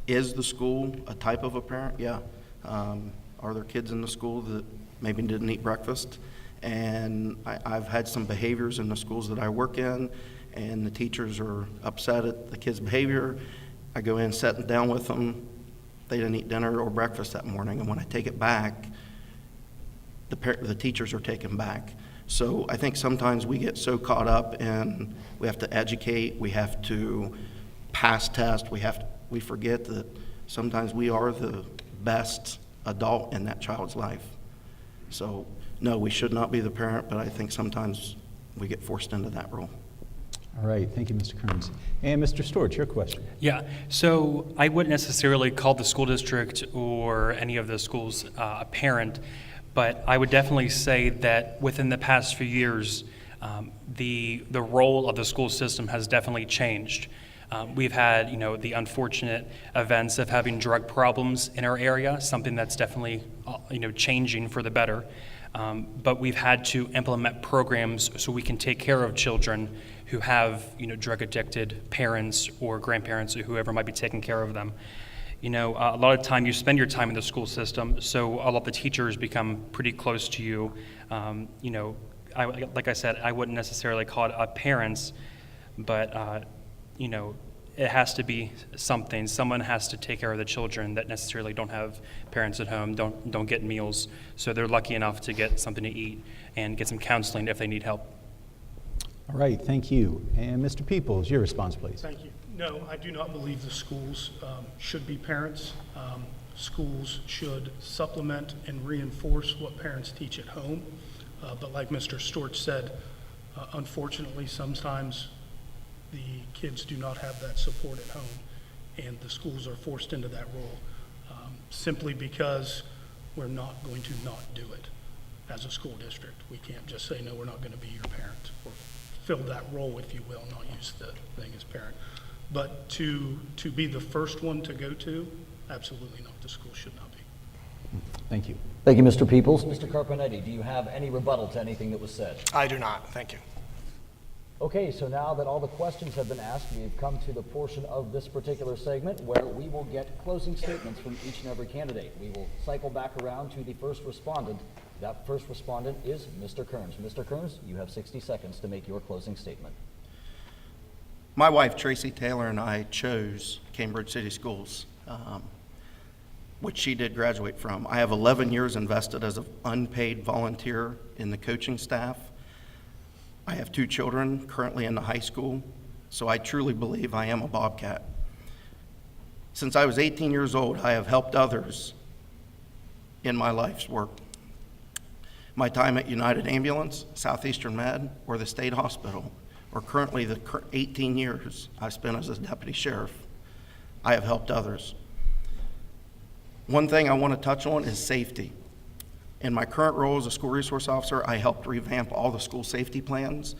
Is the school a type of a parent? Yeah. Are there kids in the school that maybe didn't eat breakfast? And I've had some behaviors in the schools that I work in, and the teachers are upset at the kids' behavior. I go in, sit down with them. They didn't eat dinner or breakfast that morning, and when I take it back, the teachers are taken back. So I think sometimes we get so caught up in we have to educate, we have to pass tests, we forget that sometimes we are the best adult in that child's life. So no, we should not be the parent, but I think sometimes we get forced into that role. All right, thank you, Mr. Kearns. And Mr. Storch, your question. Yeah, so I wouldn't necessarily call the school district or any of the schools a parent, but I would definitely say that within the past few years, the role of the school system has definitely changed. We've had, the unfortunate events of having drug problems in our area, something that's definitely, changing for the better. But we've had to implement programs so we can take care of children who have, drug-addicted parents or grandparents or whoever might be taking care of them. A lot of time you spend your time in the school system, so a lot of the teachers become pretty close to you. Like I said, I wouldn't necessarily call it a parents, but it has to be something. Someone has to take care of the children that necessarily don't have parents at home, don't get meals, so they're lucky enough to get something to eat and get some counseling if they need help. All right, thank you. And Mr. Peoples, your response, please. Thank you. No, I do not believe the schools should be parents. Schools should supplement and reinforce what parents teach at home. But like Mr. Storch said, unfortunately, sometimes the kids do not have that support at home, and the schools are forced into that role simply because we're not going to not do it as a school district. We can't just say, no, we're not going to be your parent, or fill that role, if you will, not use the thing as parent. But to be the first one to go to, absolutely not. The school should not be. Thank you. Thank you, Mr. Peoples. Mr. Carpenetti, do you have any rebuttal to anything that was said? I do not. Thank you. Okay, so now that all the questions have been asked, we've come to the portion of this particular segment where we will get closing statements from each and every candidate. We will cycle back around to the first respondent. That first respondent is Mr. Kearns. Mr. Kearns, you have 60 seconds to make your closing statement. My wife, Tracy Taylor, and I chose Cambridge City Schools, which she did graduate from. I have 11 years invested as an unpaid volunteer in the coaching staff. I have 2 children currently in the high school, so I truly believe I am a Bobcat. Since I was 18 years old, I have helped others in my life's work. My time at United Ambulance, Southeastern Med, or the state hospital, or currently the 18 years I've spent as a deputy sheriff, I have helped others. One thing I want to touch on is safety. In my current role as a school resource officer, I helped revamp all the school safety plans,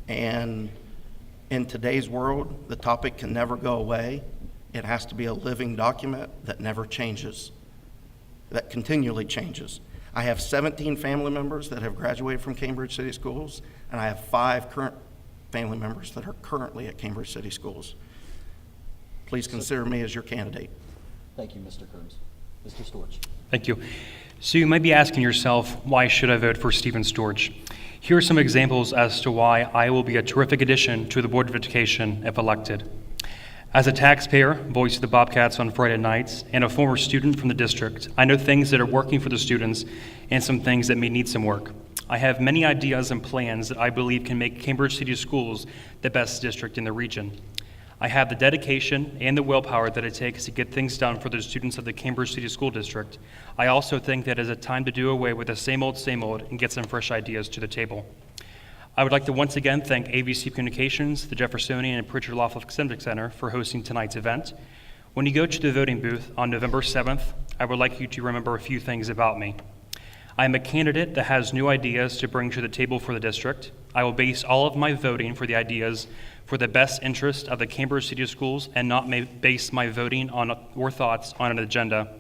and in today's world, the topic can never go away. It has to be a living document that never changes, that continually changes. I have 17 family members that have graduated from Cambridge City Schools, and I have 5 current family members that are currently at Cambridge City Schools. Please consider me as your candidate. Thank you, Mr. Kearns. Mr. Storch. Thank you. So you might be asking yourself, why should I vote for Stephen Storch? Here are some examples as to why I will be a terrific addition to the Board of Education if elected. As a taxpayer, voice of the Bobcats on Friday nights, and a former student from the district, I know things that are working for the students and some things that may need some work. I have many ideas and plans that I believe can make Cambridge City Schools the best district in the region. I have the dedication and the willpower that it takes to get things done for the students of the Cambridge City School District. I also think that it is a time to do away with the same old, and get some fresh ideas to the table. I would like to once again thank AVC Communications, the Jeffersonian and Pritchard Laughlin Civic Center for hosting tonight's event. When you go to the voting booth on November 7th, I would like you to remember a few things about me. I am a candidate that has new ideas to bring to the table for the district. I will base all of my voting for the ideas for the best interest of the Cambridge City Schools and not base my voting on or thoughts on an agenda.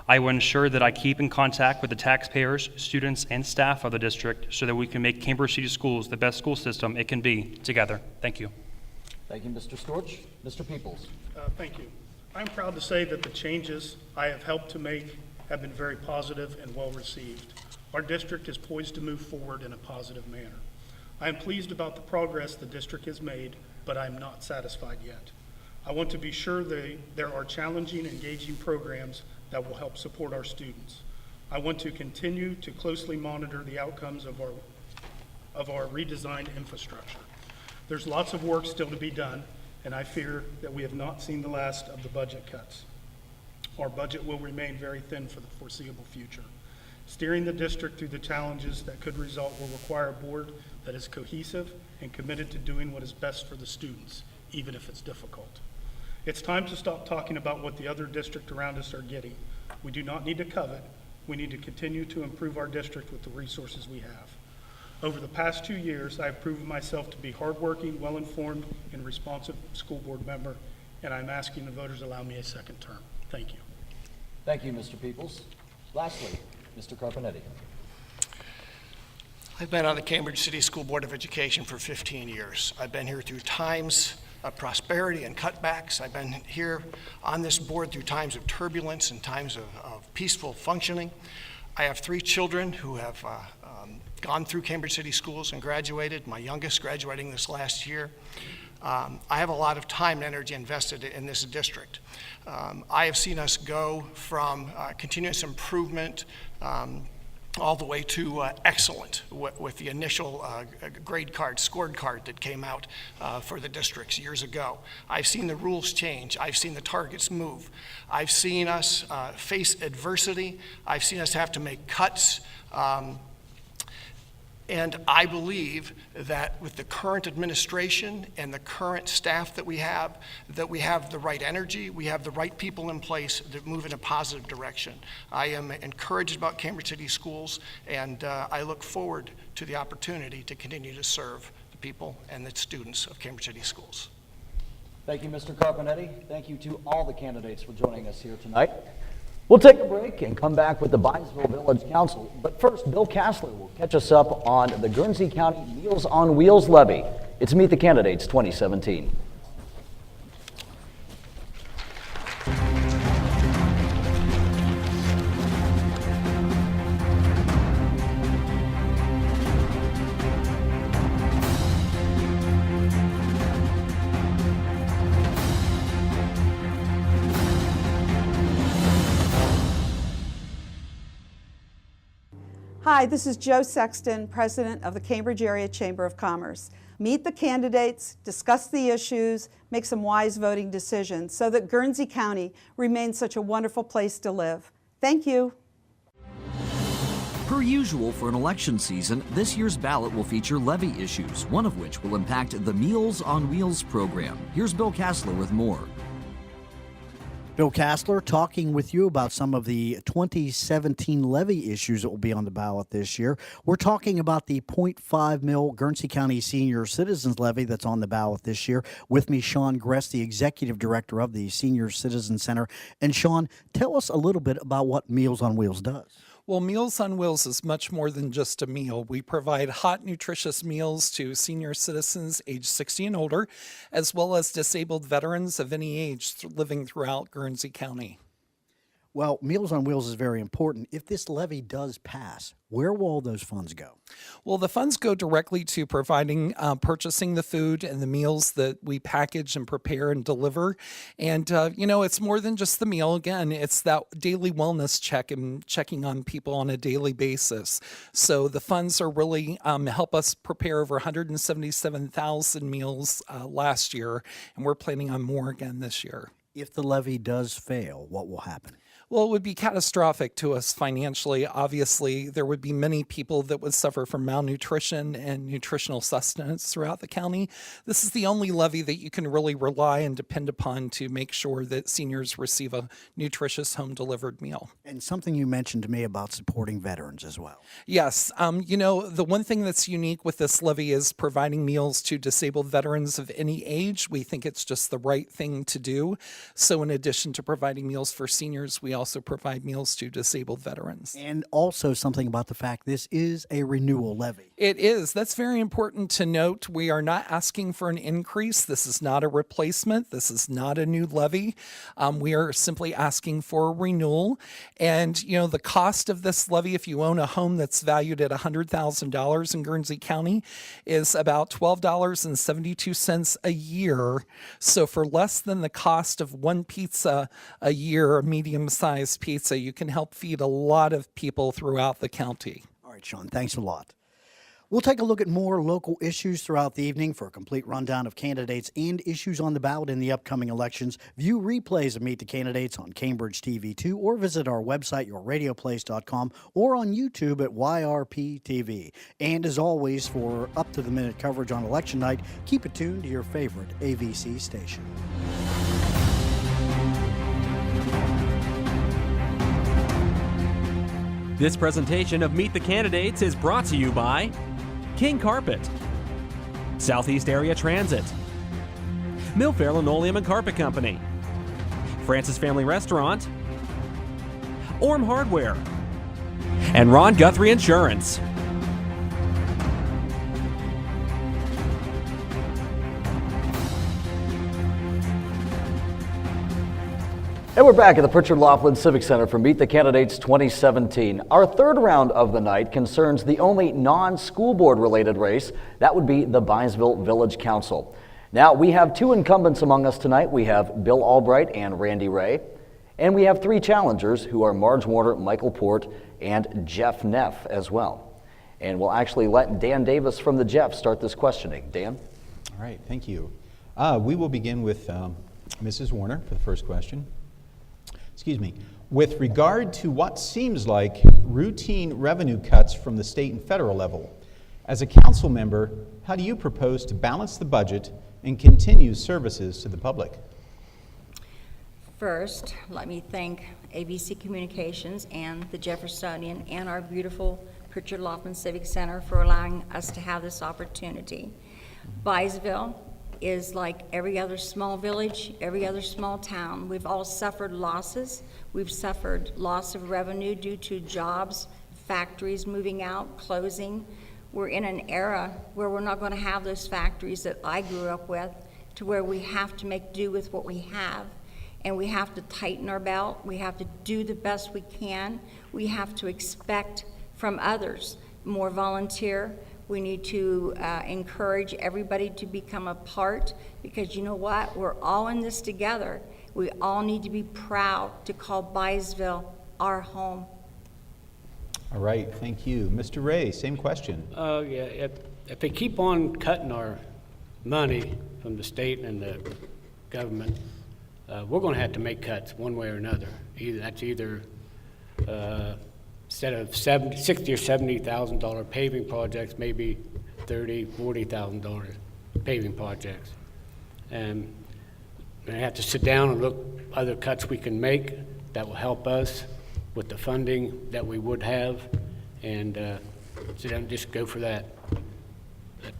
I will ensure that I keep in contact with the taxpayers, students, and staff of the district so that we can make Cambridge City Schools the best school system it can be together. Thank you. Thank you, Mr. Storch. Mr. Peoples. Thank you. I'm proud to say that the changes I have helped to make have been very positive and well received. Our district is poised to move forward in a positive manner. I am pleased about the progress the district has made, but I am not satisfied yet. I want to be sure there are challenging, engaging programs that will help support our students. I want to continue to closely monitor the outcomes of our redesigned infrastructure. There's lots of work still to be done, and I fear that we have not seen the last of the budget cuts. Our budget will remain very thin for the foreseeable future. Steering the district through the challenges that could result will require a board that is cohesive and committed to doing what is best for the students, even if it's difficult. It's time to stop talking about what the other districts around us are getting. We do not need to covet. We need to continue to improve our district with the resources we have. Over the past 2 years, I have proven myself to be hardworking, well-informed, and responsive school board member, and I'm asking the voters to allow me a second term. Thank you. Thank you, Mr. Peoples. Lastly, Mr. Carpenetti. I've been on the Cambridge City School Board of Education for 15 years. I've been here through times of prosperity and cutbacks. I've been here on this board through times of turbulence and times of peaceful functioning. I have 3 children who have gone through Cambridge City Schools and graduated, my youngest graduating this last year. I have a lot of time and energy invested in this district. I have seen us go from continuous improvement all the way to excellent with the initial grade card, scored card that came out for the districts years ago. I've seen the rules change. I've seen the targets move. I've seen us face adversity. I've seen us have to make cuts. And I believe that with the current administration and the current staff that we have the right energy, we have the right people in place that move in a positive direction. I am encouraged about Cambridge City Schools, and I look forward to the opportunity to continue to serve the people and the students of Cambridge City Schools. Thank you, Mr. Carpenetti. Thank you to all the candidates for joining us here tonight. We'll take a break and come back with the Byesville Village Council. But first, Bill Kassler will catch us up on the Guernsey County Meals on Wheels levy. It's Meet the Candidates 2017. Hi, this is Joe Sexton, President of the Cambridge Area Chamber of Commerce. Meet the candidates, discuss the issues, make some wise voting decisions so that Guernsey County remains such a wonderful place to live. Thank you. Per usual for an election season, this year's ballot will feature levy issues, one of which will impact the Meals on Wheels program. Here's Bill Castler with more. Bill Castler talking with you about some of the 2017 levy issues that will be on the ballot this year. We're talking about the .5 mil Guernsey County Senior Citizens Levy that's on the ballot this year. With me, Sean Gress, the Executive Director of the Senior Citizen Center. And Sean, tell us a little bit about what Meals on Wheels does. Well, Meals on Wheels is much more than just a meal. We provide hot, nutritious meals to senior citizens age 60 and older, as well as disabled veterans of any age living throughout Guernsey County. Well, Meals on Wheels is very important. If this levy does pass, where will all those funds go? Well, the funds go directly to providing, purchasing the food and the meals that we package and prepare and deliver. And, it's more than just the meal. Again, it's that daily wellness check and checking on people on a daily basis. So the funds are really help us prepare over 177,000 meals last year, and we're planning on more again this year. If the levy does fail, what will happen? Well, it would be catastrophic to us financially. Obviously, there would be many people that would suffer from malnutrition and nutritional sustenance throughout the county. This is the only levy that you can really rely and depend upon to make sure that seniors receive a nutritious home-delivered meal. And something you mentioned to me about supporting veterans as well. Yes. The one thing that's unique with this levy is providing meals to disabled veterans of any age. We think it's just the right thing to do. So in addition to providing meals for seniors, we also provide meals to disabled veterans. And also something about the fact this is a renewal levy. It is. That's very important to note. We are not asking for an increase. This is not a replacement. This is not a new levy. We are simply asking for a renewal. And, the cost of this levy, if you own a home that's valued at $100,000 in Guernsey County, is about $12.72 a year. So for less than the cost of one pizza a year, a medium-sized pizza, you can help feed a lot of people throughout the county. All right, Sean, thanks a lot. We'll take a look at more local issues throughout the evening. For a complete rundown of candidates and issues on the ballot in the upcoming elections, view replays of Meet the Candidates on Cambridge TV2 or visit our website, yourradioplace.com, or on YouTube at YRP-TV. And as always, for up-to-the-minute coverage on election night, keep it tuned to your favorite AVC station. This presentation of Meet the Candidates is brought to you by King Karpet, Southeast Area Transit, Milfair Linoleum and Carpet Company, Francis Family Restaurant, Orme Hardware, and Guthrie Insurance. And we're back at the Pritchard Laughlin Civic Center for Meet the Candidates 2017. Our third round of the night concerns the only non-school board related race. That would be the Byesville Village Council. Now, we have two incumbents among us tonight. We have Bill Albright and Randy Ray. And we have three challengers who are Marge Warner, Michael Port, and Jeff Neff as well. And we'll actually let Dan Davis from the Jeff start this questioning. Dan? All right, thank you. We will begin with Mrs. Warner for the first question. With regard to what seems like routine revenue cuts from the state and federal level, as a council member, how do you propose to balance the budget and continue services to the public? First, let me thank AVC Communications and the Jeffersonian and our beautiful Pritchard Laughlin Civic Center for allowing us to have this opportunity. Byesville is like every other small village, every other small town. We've all suffered losses. We've suffered loss of revenue due to jobs, factories moving out, closing. We're in an era where we're not going to have those factories that I grew up with, to where we have to make do with what we have. And we have to tighten our belt. We have to do the best we can. We have to expect from others more volunteer. We need to encourage everybody to become a part, because you know what? We're all in this together. We all need to be proud to call Byesville our home. All right, thank you. Mr. Ray, same question. Yeah, if they keep on cutting our money from the state and the government, we're going to have to make cuts one way or another. Either instead of $60,000 or $70,000 paving projects, maybe $30,000, $40,000 paving projects, and I have to sit down and look other cuts we can make that will help us with the funding that we would have, and sit down and just go for that. That's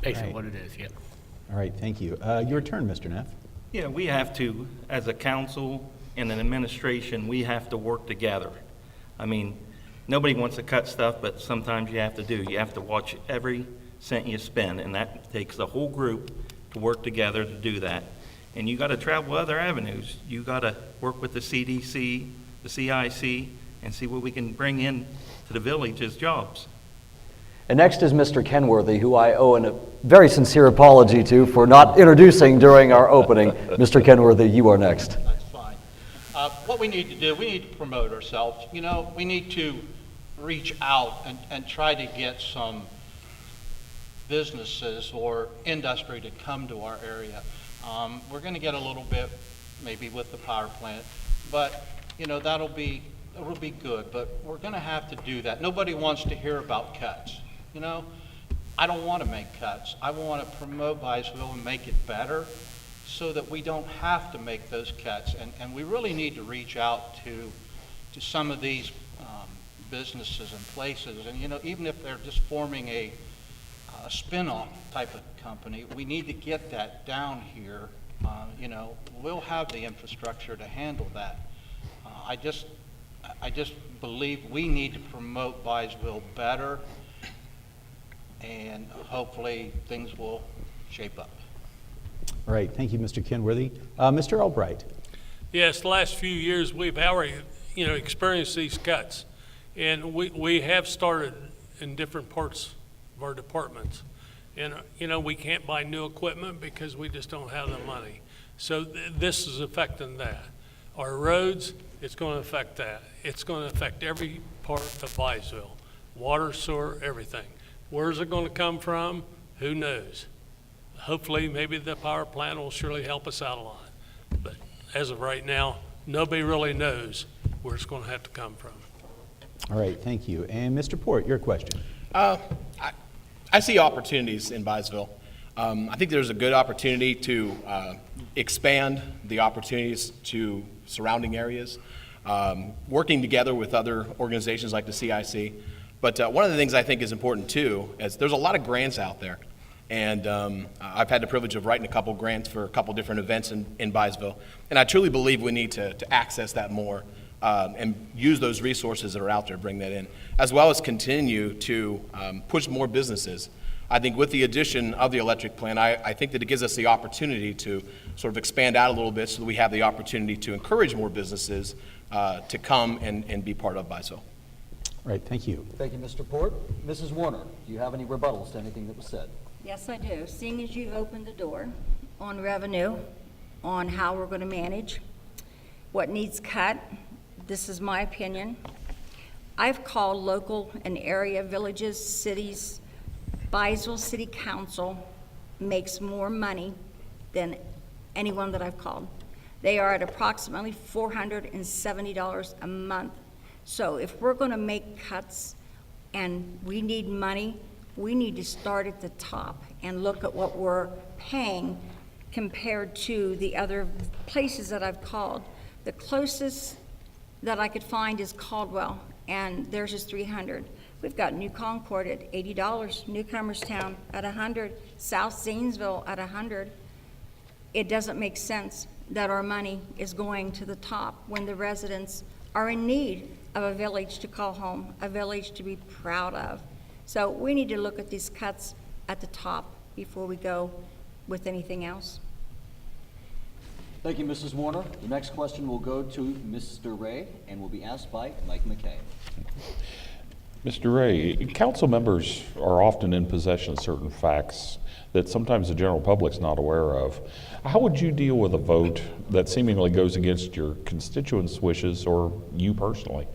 basically what it is. Yeah. All right, thank you. Your turn, Mr. Neff. Yeah, we have to, as a council and an administration, we have to work together. I mean, nobody wants to cut stuff, but sometimes you have to do. You have to watch every cent you spend, and that takes the whole group to work together to do that. And you got to travel other avenues. You got to work with the CDC, the CIC, and see what we can bring in to the village as jobs. And next is Mr. Kenworthy, who I owe a very sincere apology to for not introducing during our opening. Mr. Kenworthy, you are next. That's fine. What we need to do, we need to promote ourselves. You know, we need to reach out and try to get some businesses or industry to come to our area. We're going to get a little bit, maybe with the power plant, but you know it'll be good. But we're going to have to do that. Nobody wants to hear about cuts. You know, I don't want to make cuts. I want to promote Byesville and make it better, so that we don't have to make those cuts. And we really need to reach out to some of these businesses and places. And you know, even if they're just forming a spin-off type of company, we need to get that down here. You know, we'll have the infrastructure to handle that. I just believe we need to promote Byesville better, and hopefully things will shape up. All right, thank you, Mr. Kenworthy. Mr. Albright. Yes, the last few years we've already, experienced these cuts, and we have started in different parts of our departments. And, we can't buy new equipment because we just don't have the money. So this is affecting that. Our roads, it's going to affect that. It's going to affect every part of Byesville, water, sewer, everything. Where's it going to come from? Who knows? Hopefully, maybe the power plant will surely help us out a lot. But as of right now, nobody really knows where it's going to have to come from. All right, thank you. And Mr. Port, your question. I see opportunities in Byesville. I think there's a good opportunity to expand the opportunities to surrounding areas, working together with other organizations like the CIC. But one of the things I think is important too is there's a lot of grants out there. And I've had the privilege of writing a couple grants for a couple different events in Byesville. And I truly believe we need to access that more and use those resources that are out there, bring that in, as well as continue to push more businesses. I think with the addition of the electric plant, I think that it gives us the opportunity to sort of expand out a little bit so that we have the opportunity to encourage more businesses to come and be part of Byesville. All right, thank you. Thank you, Mr. Port. Mrs. Warner, do you have any rebuttals to anything that was said? Yes, I do. Seeing as you've opened the door on revenue, on how we're going to manage, what needs cut, this is my opinion. I've called local and area villages, cities. Byesville City Council makes more money than anyone that I've called. They are at approximately $470 a month. So if we're going to make cuts and we need money, we need to start at the top and look at what we're paying compared to the other places that I've called. The closest that I could find is Caldwell, and theirs is $300. We've got New Concord at $80, Newcomerstown at $100, South Zanesville at $100. It doesn't make sense that our money is going to the top when the residents are in need of a village to call home, a village to be proud of. So we need to look at these cuts at the top before we go with anything else. Thank you, Mrs. Warner. The next question will go to Mr. Ray and will be asked by Mike McKay. Mr. Ray, council members are often in possession of certain facts that sometimes the general public's not aware of. How would you deal with a vote that seemingly goes against your constituents' wishes or you personally?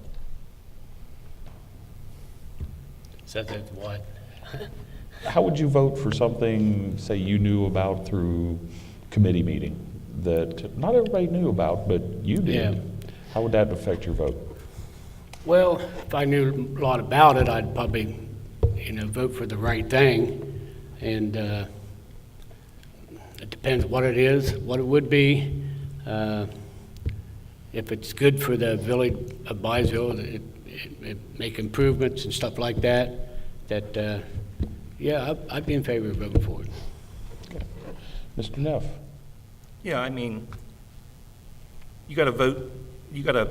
So that's what? How would you vote for something, say, you knew about through committee meeting that not everybody knew about, but you did? Yeah. How would that affect your vote? Well, if I knew a lot about it, I'd probably, vote for the right thing. And it depends what it is, what it would be. If it's good for the village of Byesville, it make improvements and stuff like that, yeah, I'd be in favor of voting for it. Okay. Mr. Neff? Yeah, I mean, you got to vote, you got to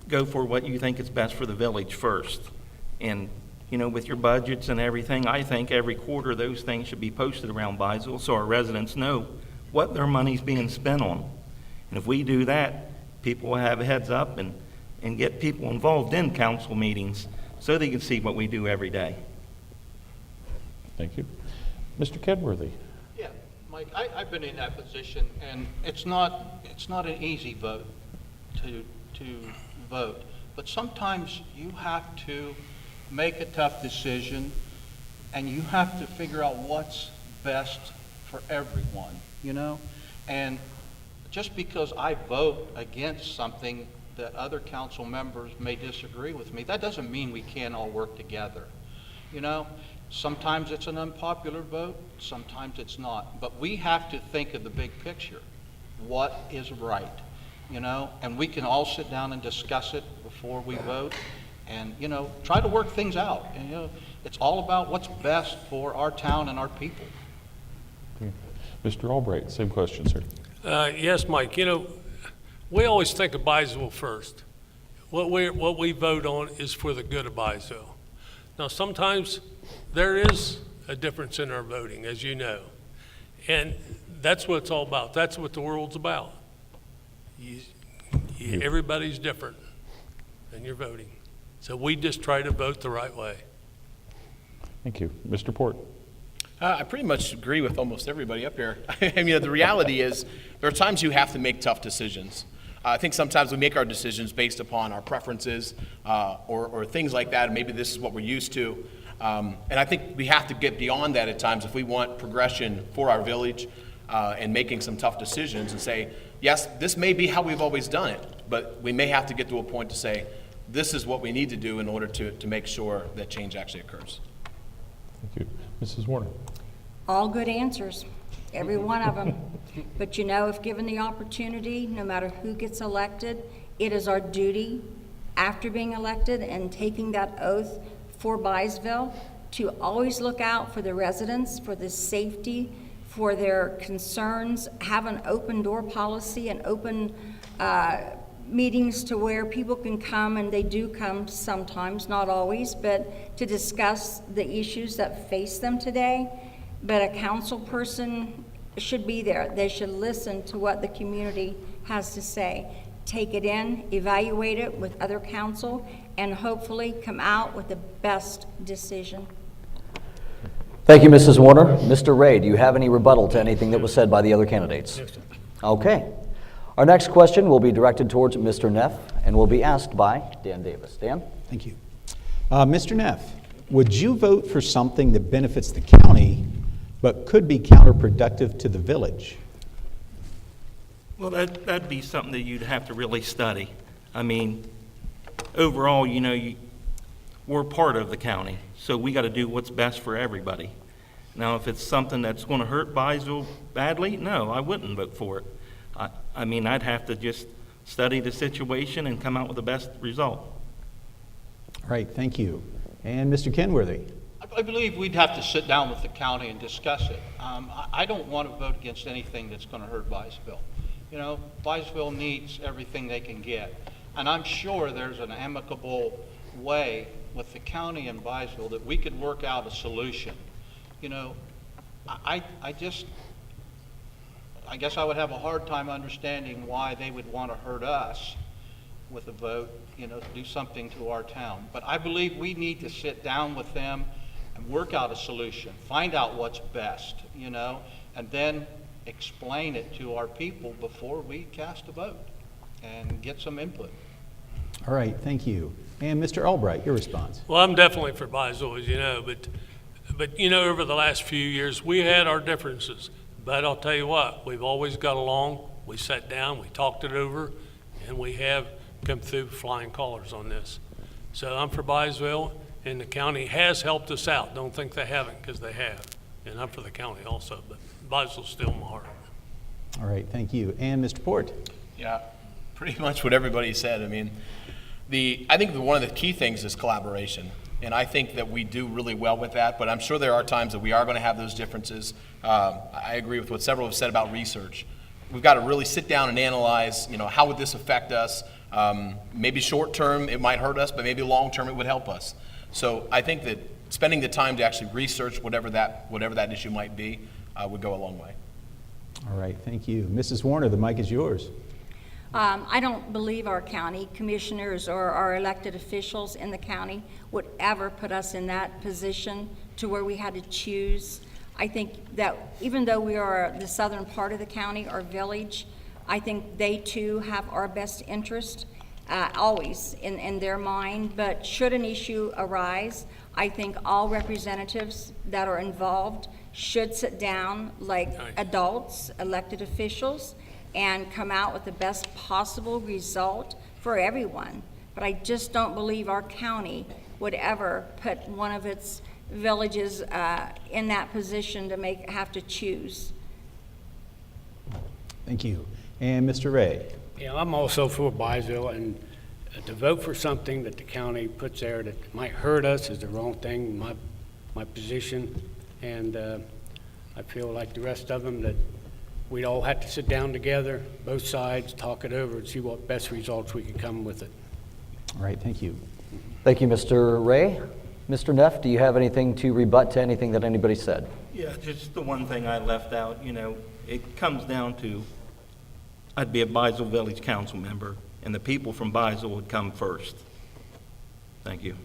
go for what you think is best for the village first. And, with your budgets and everything, I think every quarter those things should be posted around Byesville so our residents know what their money's being spent on. And if we do that, people will have a heads up and get people involved in council meetings so they can see what we do every day. Thank you. Mr. Kenworthy? Yeah, Mike, I've been in that position, and it's not an easy vote to vote, but sometimes you have to make a tough decision, and you have to figure out what's best for everyone, And just because I vote against something that other council members may disagree with me, that doesn't mean we can't all work together. Sometimes it's an unpopular vote, sometimes it's not. But we have to think of the big picture. What is right? And we can all sit down and discuss it before we vote and, try to work things out. And, it's all about what's best for our town and our people. Okay. Mr. Albright, same question, sir. Yes, Mike. We always think of Byesville first. What we vote on is for the good of Byesville. Now, sometimes there is a difference in our voting, as you know, and that's what it's all about. That's what the world's about. Everybody's different, and you're voting. So we just try to vote the right way. Thank you. Mr. Port? I pretty much agree with almost everybody up here. I mean, the reality is there are times you have to make tough decisions. I think sometimes we make our decisions based upon our preferences or things like that, and maybe this is what we're used to. And I think we have to get beyond that at times if we want progression for our village and making some tough decisions and say, yes, this may be how we've always done it, but we may have to get to a point to say, this is what we need to do in order to make sure that change actually occurs. Thank you. Mrs. Warner? All good answers, every one of them. But if given the opportunity, no matter who gets elected, it is our duty after being elected and taking that oath for Byesville to always look out for the residents, for the safety, for their concerns, have an open door policy and open meetings to where people can come, and they do come sometimes, not always, but to discuss the issues that face them today. But a council person should be there. They should listen to what the community has to say, take it in, evaluate it with other council, and hopefully come out with the best decision. Thank you, Mrs. Warner. Mr. Ray, do you have any rebuttal to anything that was said by the other candidates? Yes, sir. Okay. Our next question will be directed towards Mr. Neff and will be asked by Dan Davis. Dan? Thank you. Mr. Neff, would you vote for something that benefits the county but could be counterproductive to the village? Well, that'd be something that you'd have to really study. I mean, overall, we're part of the county, so we got to do what's best for everybody. Now, if it's something that's going to hurt Byesville badly, no, I wouldn't vote for it. I mean, I'd have to just study the situation and come out with the best result. All right, thank you. And Mr. Kenworthy? I believe we'd have to sit down with the county and discuss it. I don't want to vote against anything that's going to hurt Byesville. Byesville needs everything they can get. And I'm sure there's an amicable way with the county and Byesville that we could work out a solution. I guess I would have a hard time understanding why they would want to hurt us with a vote, to do something to our town. But I believe we need to sit down with them and work out a solution, find out what's best, and then explain it to our people before we cast a vote and get some input. All right, thank you. And Mr. Albright, your response. Well, I'm definitely for Byesville, as you know, but you know, over the last few years, we had our differences. But I'll tell you what, we've always got along. We sat down, we talked it over, and we have come through flying colors on this. So I'm for Byesville, and the county has helped us out. Don't think they haven't, because they have. And I'm for the county also, but Byesville's still my heart. All right, thank you. And Mr. Port. Yeah, pretty much what everybody said. I mean, I think one of the key things is collaboration. And I think that we do really well with that, but I'm sure there are times that we are going to have those differences. I agree with what several have said about research. We've got to really sit down and analyze, how would this affect us? Maybe short term it might hurt us, but maybe long term it would help us. So I think that spending the time to actually research whatever that issue might be would go a long way. All right, thank you. Mrs. Warner, the mic is yours. I don't believe our county commissioners or our elected officials in the county would ever put us in that position to where we had to choose. I think that even though we are the southern part of the county, our village, I think they too have our best interest always in their mind. But should an issue arise, I think all representatives that are involved should sit down like adults, elected officials, and come out with the best possible result for everyone. But I just don't believe our county would ever put one of its villages in that position to have to choose. Thank you. And Mr. Ray. Yeah, I'm also for Byesville, and to vote for something that the county puts there that might hurt us is the wrong thing, my position. And I feel like the rest of them that we'd all have to sit down together, both sides, talk it over and see what best results we can come with it. All right, thank you. Thank you, Mr. Ray. Mr. Neff, do you have anything to rebut to anything that anybody said? Yeah, just the one thing I left out, it comes down to, I'd be a Byesville Village Council member, and the people from Byesville would come first. Thank you.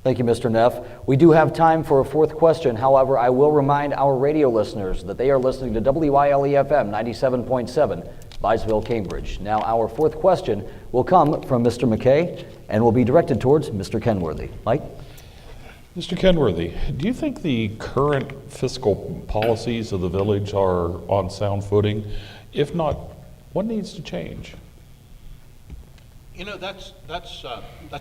Thank you, Mr. Neff. We do have time for a fourth question. However, I will remind our radio listeners that they are listening to WILE-FM 97.7, Byesville, Cambridge. Now, our fourth question will come from Mr. McKay and will be directed towards Mr. Kenworthy. Mike? Mr. Kenworthy, do you think the current fiscal policies of the village are on sound footing? If not, what needs to change? That's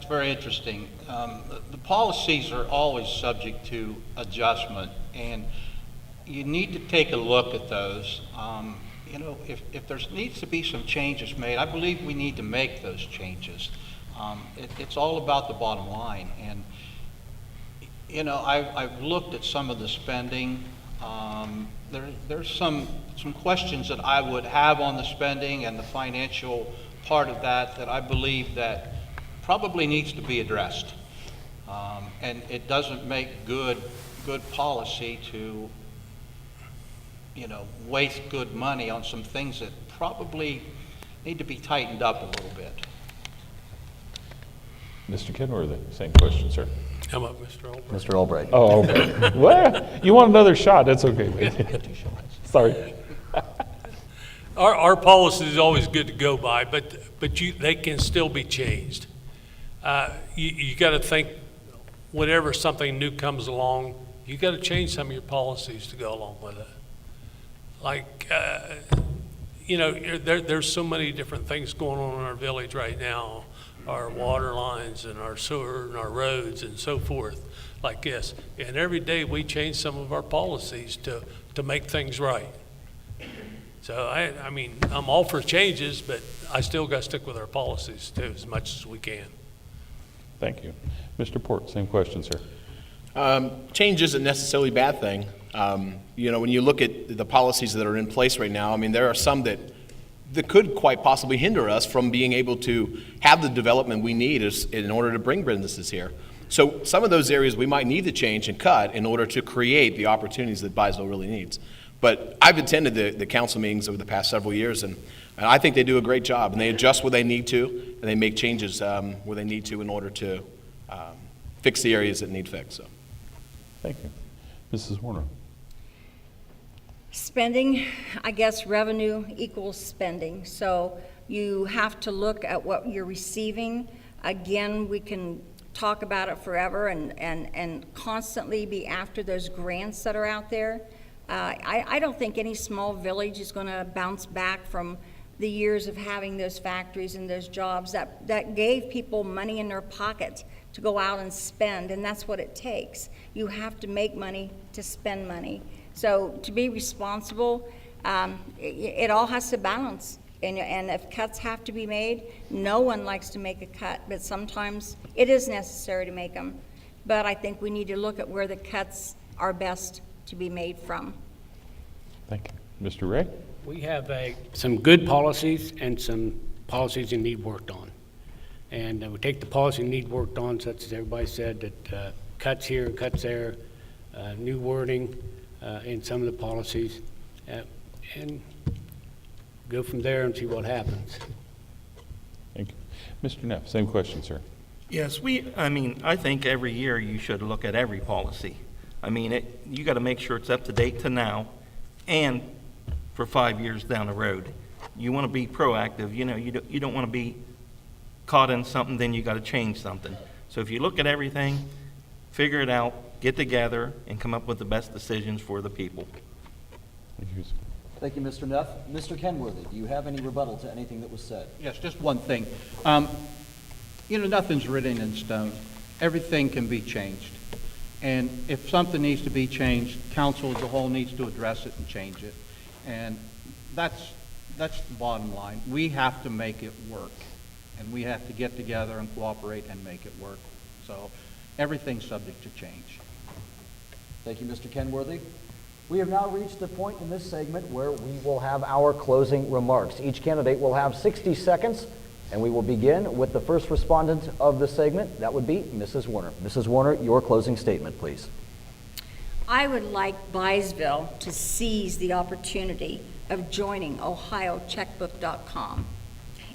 very interesting. The policies are always subject to adjustment, and you need to take a look at those. If there needs to be some changes made, I believe we need to make those changes. It's all about the bottom line, and I've looked at some of the spending. There's some questions that I would have on the spending and the financial part of that I believe that probably needs to be addressed. And it doesn't make good policy to, waste good money on some things that probably need to be tightened up a little bit. Mr. Kenworthy, same question, sir. How about Mr. Albright? Mr. Albright. Oh, okay. Well, you want another shot? That's okay. Sorry. Our policy is always good to go by, but they can still be changed. You got to think, whenever something new comes along, you got to change some of your policies to go along with it. Like, there's so many different things going on in our village right now, our water lines and our sewer and our roads and so forth, like this. And every day we change some of our policies to make things right. So, I'm all for changes, but I still got to stick with our policies, too, as much as we can. Thank you. Mr. Port, same question, sir. Change isn't necessarily a bad thing. When you look at the policies that are in place right now, there are some that could quite possibly hinder us from being able to have the development we need in order to bring businesses here. So some of those areas we might need to change and cut in order to create the opportunities that Byesville really needs. But I've attended the council meetings over the past several years, and I think they do a great job, and they adjust where they need to, and they make changes where they need to in order to fix the areas that need fixed. So, thank you. Mrs. Warner. Spending, I guess revenue equals spending. So you have to look at what you're receiving. Again, we can talk about it forever and constantly be after those grants that are out there. I don't think any small village is going to bounce back from the years of having those factories and those jobs that gave people money in their pocket to go out and spend, and that's what it takes. You have to make money to spend money. So to be responsible, it all has to balance. And if cuts have to be made, no one likes to make a cut, but sometimes it is necessary to make them. But I think we need to look at where the cuts are best to be made from. Thank you. Mr. Ray? We have some good policies and some policies that need worked on. And we take the policy that need worked on, such as everybody said, that cuts here, cuts there, new wording in some of the policies, and go from there and see what happens. Thank you. Mr. Neff, same question, sir. Yes, I think every year you should look at every policy. You got to make sure it's up to date to now and for 5 years down the road. You want to be proactive. You don't want to be caught in something, then you got to change something. So if you look at everything, figure it out, get together, and come up with the best decisions for the people. Thank you, Mr. Neff. Mr. Kenworthy, do you have any rebuttal to anything that was said? Yes, just one thing. Nothing's written in stone. Everything can be changed. And if something needs to be changed, council as a whole needs to address it and change it. And that's the bottom line. We have to make it work. And we have to get together and cooperate and make it work. So everything's subject to change. Thank you, Mr. Kenworthy. We have now reached the point in this segment where we will have our closing remarks. Each candidate will have 60 seconds, and we will begin with the first respondent of the segment. That would be Mrs. Warner. Mrs. Warner, your closing statement, please. I would like Byesville to seize the opportunity of joining OhioCheckbook.com.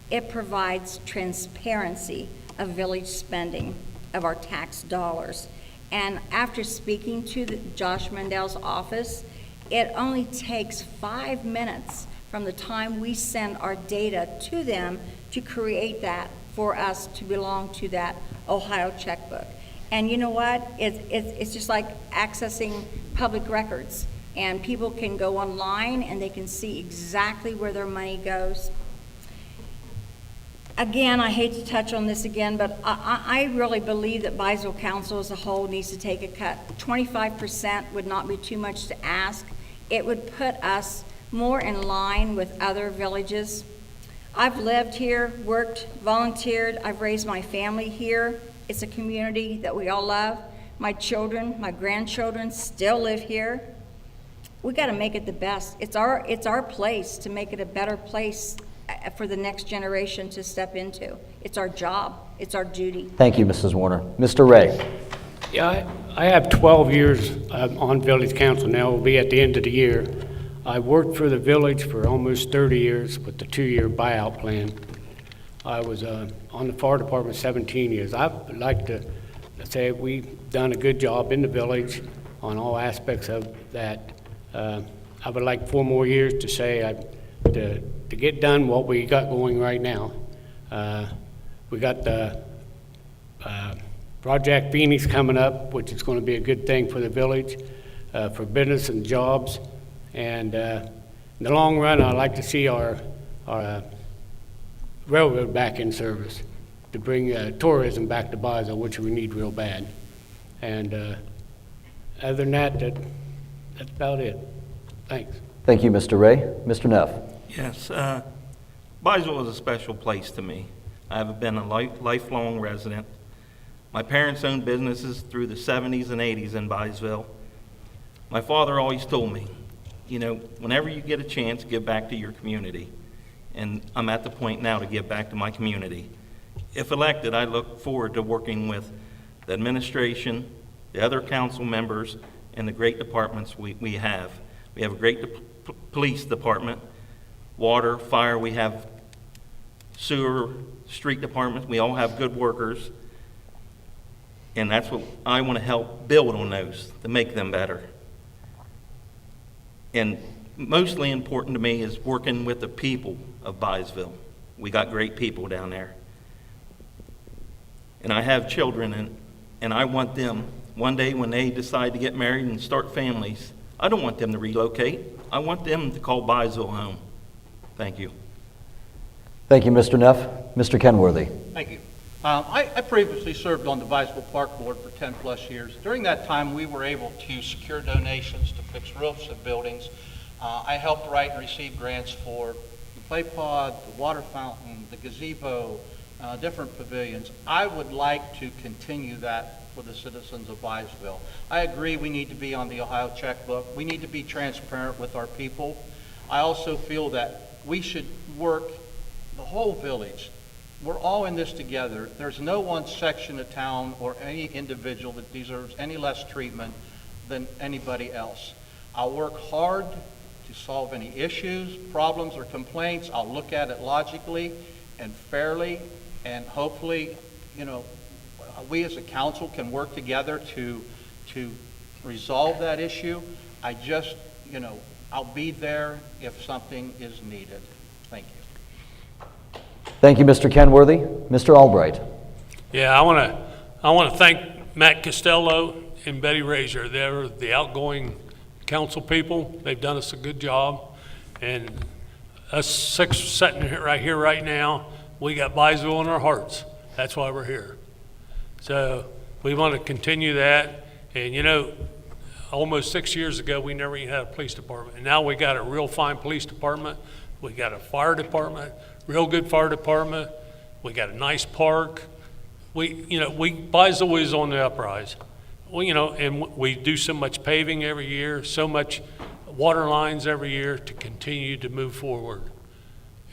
It provides transparency of village spending of our tax dollars. And after speaking to Josh Mandel's office, it only takes 5 minutes from the time we send our data to them to create that for us to belong to that Ohio checkbook. And you know what? It's just like accessing public records. And people can go online and they can see exactly where their money goes. Again, I hate to touch on this again, but I really believe that Byesville Council as a whole needs to take a cut. 25% would not be too much to ask. It would put us more in line with other villages. I've lived here, worked, volunteered. I've raised my family here. It's a community that we all love. My children, my grandchildren still live here. We got to make it the best. It's our place to make it a better place for the next generation to step into. It's our job. It's our duty. Thank you, Mrs. Warner. Mr. Ray. Yeah, I have 12 years on village council now. Will be at the end of the year. I worked for the village for almost 30 years with the 2-year buyout plan. I was on the fire department 17 years. I'd like to say we've done a good job in the village on all aspects of that. I would like 4 more years to say to get done what we got going right now. We got the Project Phoenix coming up, which is going to be a good thing for the village, for business and jobs. And in the long run, I'd like to see our railroad back in service to bring tourism back to Byesville, which we need real bad. And other than that, that's about it. Thanks. Thank you, Mr. Ray. Mr. Neff. Yes, Byesville is a special place to me. I've been a lifelong resident. My parents owned businesses through the 70s and 80s in Byesville. My father always told me, whenever you get a chance, give back to your community. And I'm at the point now to give back to my community. If elected, I look forward to working with the administration, the other council members, and the great departments we have. We have a great police department, water, fire, we have sewer, street departments. We all have good workers. And that's what I want to help build on those, to make them better. And mostly important to me is working with the people of Byesville. We got great people down there. and I have children, and I want them, one day when they decide to get married and start families, I don't want them to relocate. I want them to call Byesville home. Thank you. Thank you, Mr. Neff. Mr. Kenworthy. Thank you. I previously served on the Byesville Park Board for 10 plus years. During that time, we were able to secure donations to fix roofs of buildings. I helped write and receive grants for the play pod, the water fountain, the gazebo, different pavilions. I would like to continue that for the citizens of Byesville. I agree we need to be on the Ohio checkbook. We need to be transparent with our people. I also feel that we should work the whole village. We're all in this together. There's no one section of town or any individual that deserves any less treatment than anybody else. I'll work hard to solve any issues, problems, or complaints. I'll look at it logically and fairly, and hopefully, we as a council can work together to resolve that issue. I just, I'll be there if something is needed. Thank you. Thank you, Mr. Kenworthy. Mr. Albright. Yeah, I want to thank Matt Costello and Betty Razier. They're the outgoing council people. They've done us a good job. And us six sitting right here right now, we got Byesville in our hearts. That's why we're here. So we want to continue that. And almost 6 years ago, we never even had a police department. And now we got a real fine police department. We got a fire department, real good fire department. We got a nice park. Byesville is on the uprise. And we do so much paving every year, so much water lines every year to continue to move forward.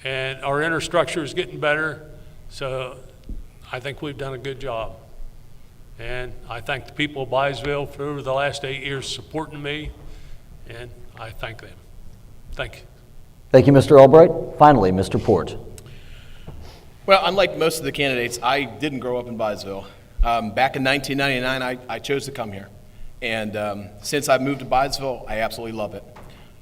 And our infrastructure is getting better, so I think we've done a good job. And I thank the people of Byesville for over the last 8 years supporting me, and I thank them. Thank you. Thank you, Mr. Albright. Finally, Mr. Port. Well, unlike most of the candidates, I didn't grow up in Byesville. Back in 1999, I chose to come here. And since I've moved to Byesville, I absolutely love it.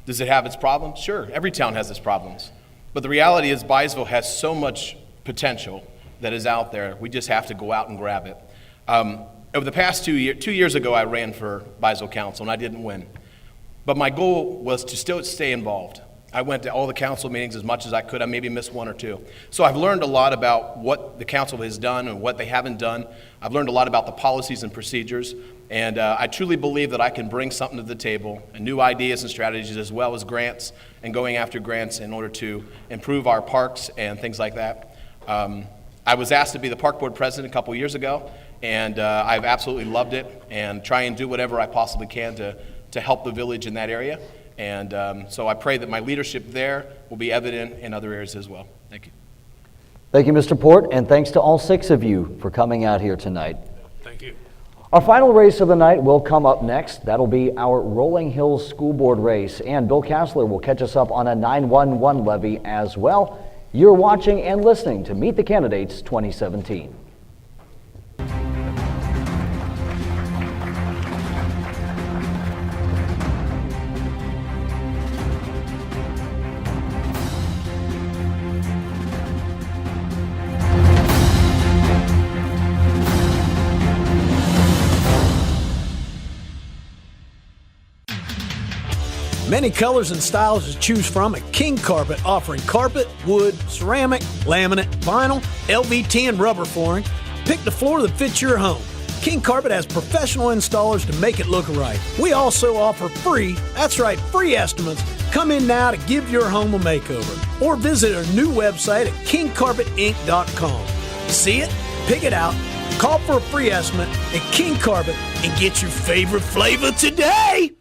Does it have its problems? Sure, every town has its problems. But the reality is Byesville has so much potential that is out there. We just have to go out and grab it. Over the past 2 years ago, I ran for Byesville Council, and I didn't win. But my goal was to still stay involved. I went to all the council meetings as much as I could. I maybe missed one or two. So I've learned a lot about what the council has done and what they haven't done. I've learned a lot about the policies and procedures. And I truly believe that I can bring something to the table, and new ideas and strategies, as well as grants and going after grants in order to improve our parks and things like that. I was asked to be the park board president a couple years ago, and I've absolutely loved it and try and do whatever I possibly can to help the village in that area. And so I pray that my leadership there will be evident in other areas as well. Thank you. Thank you, Mr. Port, and thanks to all 6 of you for coming out here tonight. Thank you. Our final race of the night will come up next. That'll be our Rolling Hills School Board race, and Bill Kassler will catch us up on a 911 levy as well. You're watching and listening to Meet the Candidates 2017. Many colors and styles to choose from at King Karpet, offering carpet, wood, ceramic, laminate, vinyl, LVT, and rubber flooring. Pick the floor that fits your home. King Karpet has professional installers to make it look right. We also offer free estimates. Come in now to give your home a makeover, or visit our new website at kingkarpetinc.com. See it, pick it out, call for a free estimate at King Karpet and get your favorite flavor today.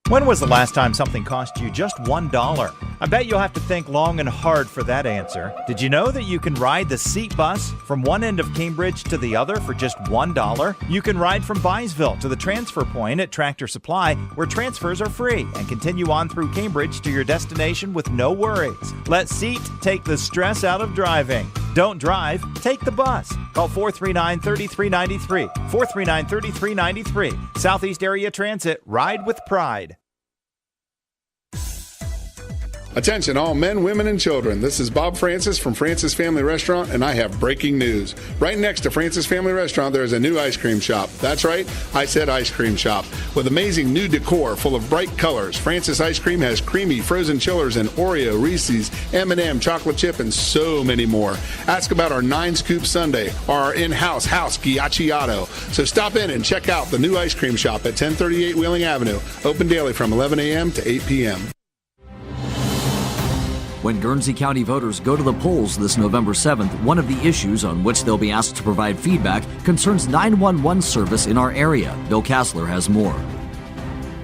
When was the last time something cost you just $1? I bet you'll have to think long and hard for that answer. Did you know that you can ride the Seat Bus from one end of Cambridge to the other for just $1? You can ride from Byesville to the transfer point at Tractor Supply, where transfers are free, and continue on through Cambridge to your destination with no worries. Let Seat take the stress out of driving. Don't drive, take the bus. Call 439-3393. 439-3393. Southeast Area Transit. Ride with pride. Attention all men, women, and children. This is Bob Francis from Francis Family Restaurant, and I have breaking news. Right next to Francis Family Restaurant, there is a new ice cream shop. That's right, I said ice cream shop. With amazing new decor full of bright colors, Francis Ice Cream has creamy frozen chillers and Oreo, Reese's, M&M, chocolate chip, and so many more. Ask about our 9-scoop sundae or our in-house house ghiacciato. So stop in and check out the new ice cream shop at 1038 Wheeling Avenue. Open daily from 11 a.m. to 8 p.m. When Guernsey County voters go to the polls this November 7th, one of the issues on which they'll be asked to provide feedback concerns 911 service in our area. Bill Kassler has more.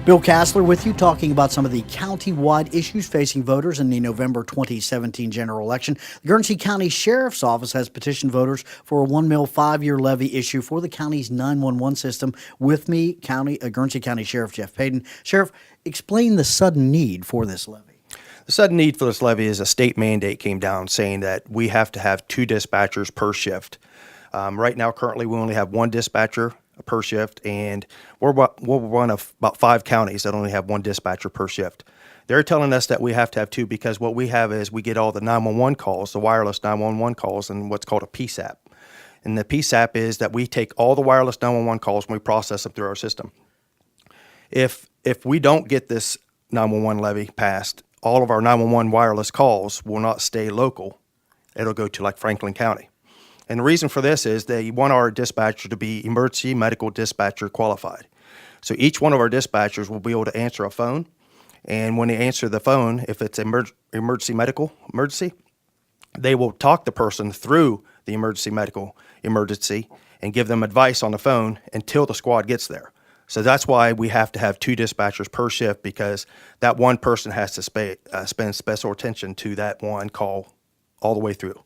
Bill Kassler with you, talking about some of the county-wide issues facing voters in the November 2017 general election. The Guernsey County Sheriff's Office has petitioned voters for a $1 5-year levy issue for the county's 911 system. With me, Guernsey County Sheriff Jeff Payton. Sheriff, explain the sudden need for this levy. The sudden need for this levy is a state mandate came down saying that we have to have 2 dispatchers per shift. Right now, currently, we only have 1 dispatcher per shift, and we're one of about 5 counties that only have 1 dispatcher per shift. They're telling us that we have to have 2 because what we have is we get all the 911 calls, the wireless 911 calls, and what's called a PSAP. And the PSAP is that we take all the wireless 911 calls and we process them through our system. If we don't get this 911 levy passed, all of our 911 wireless calls will not stay local. It'll go to like Franklin County. And the reason for this is they want our dispatcher to be emergency medical dispatcher qualified. So each one of our dispatchers will be able to answer a phone. And when they answer the phone, if it's emergency, they will talk the person through the emergency and give them advice on the phone until the squad gets there. So that's why we have to have 2 dispatchers per shift, because that one person has to spend special attention to that one call all the way through.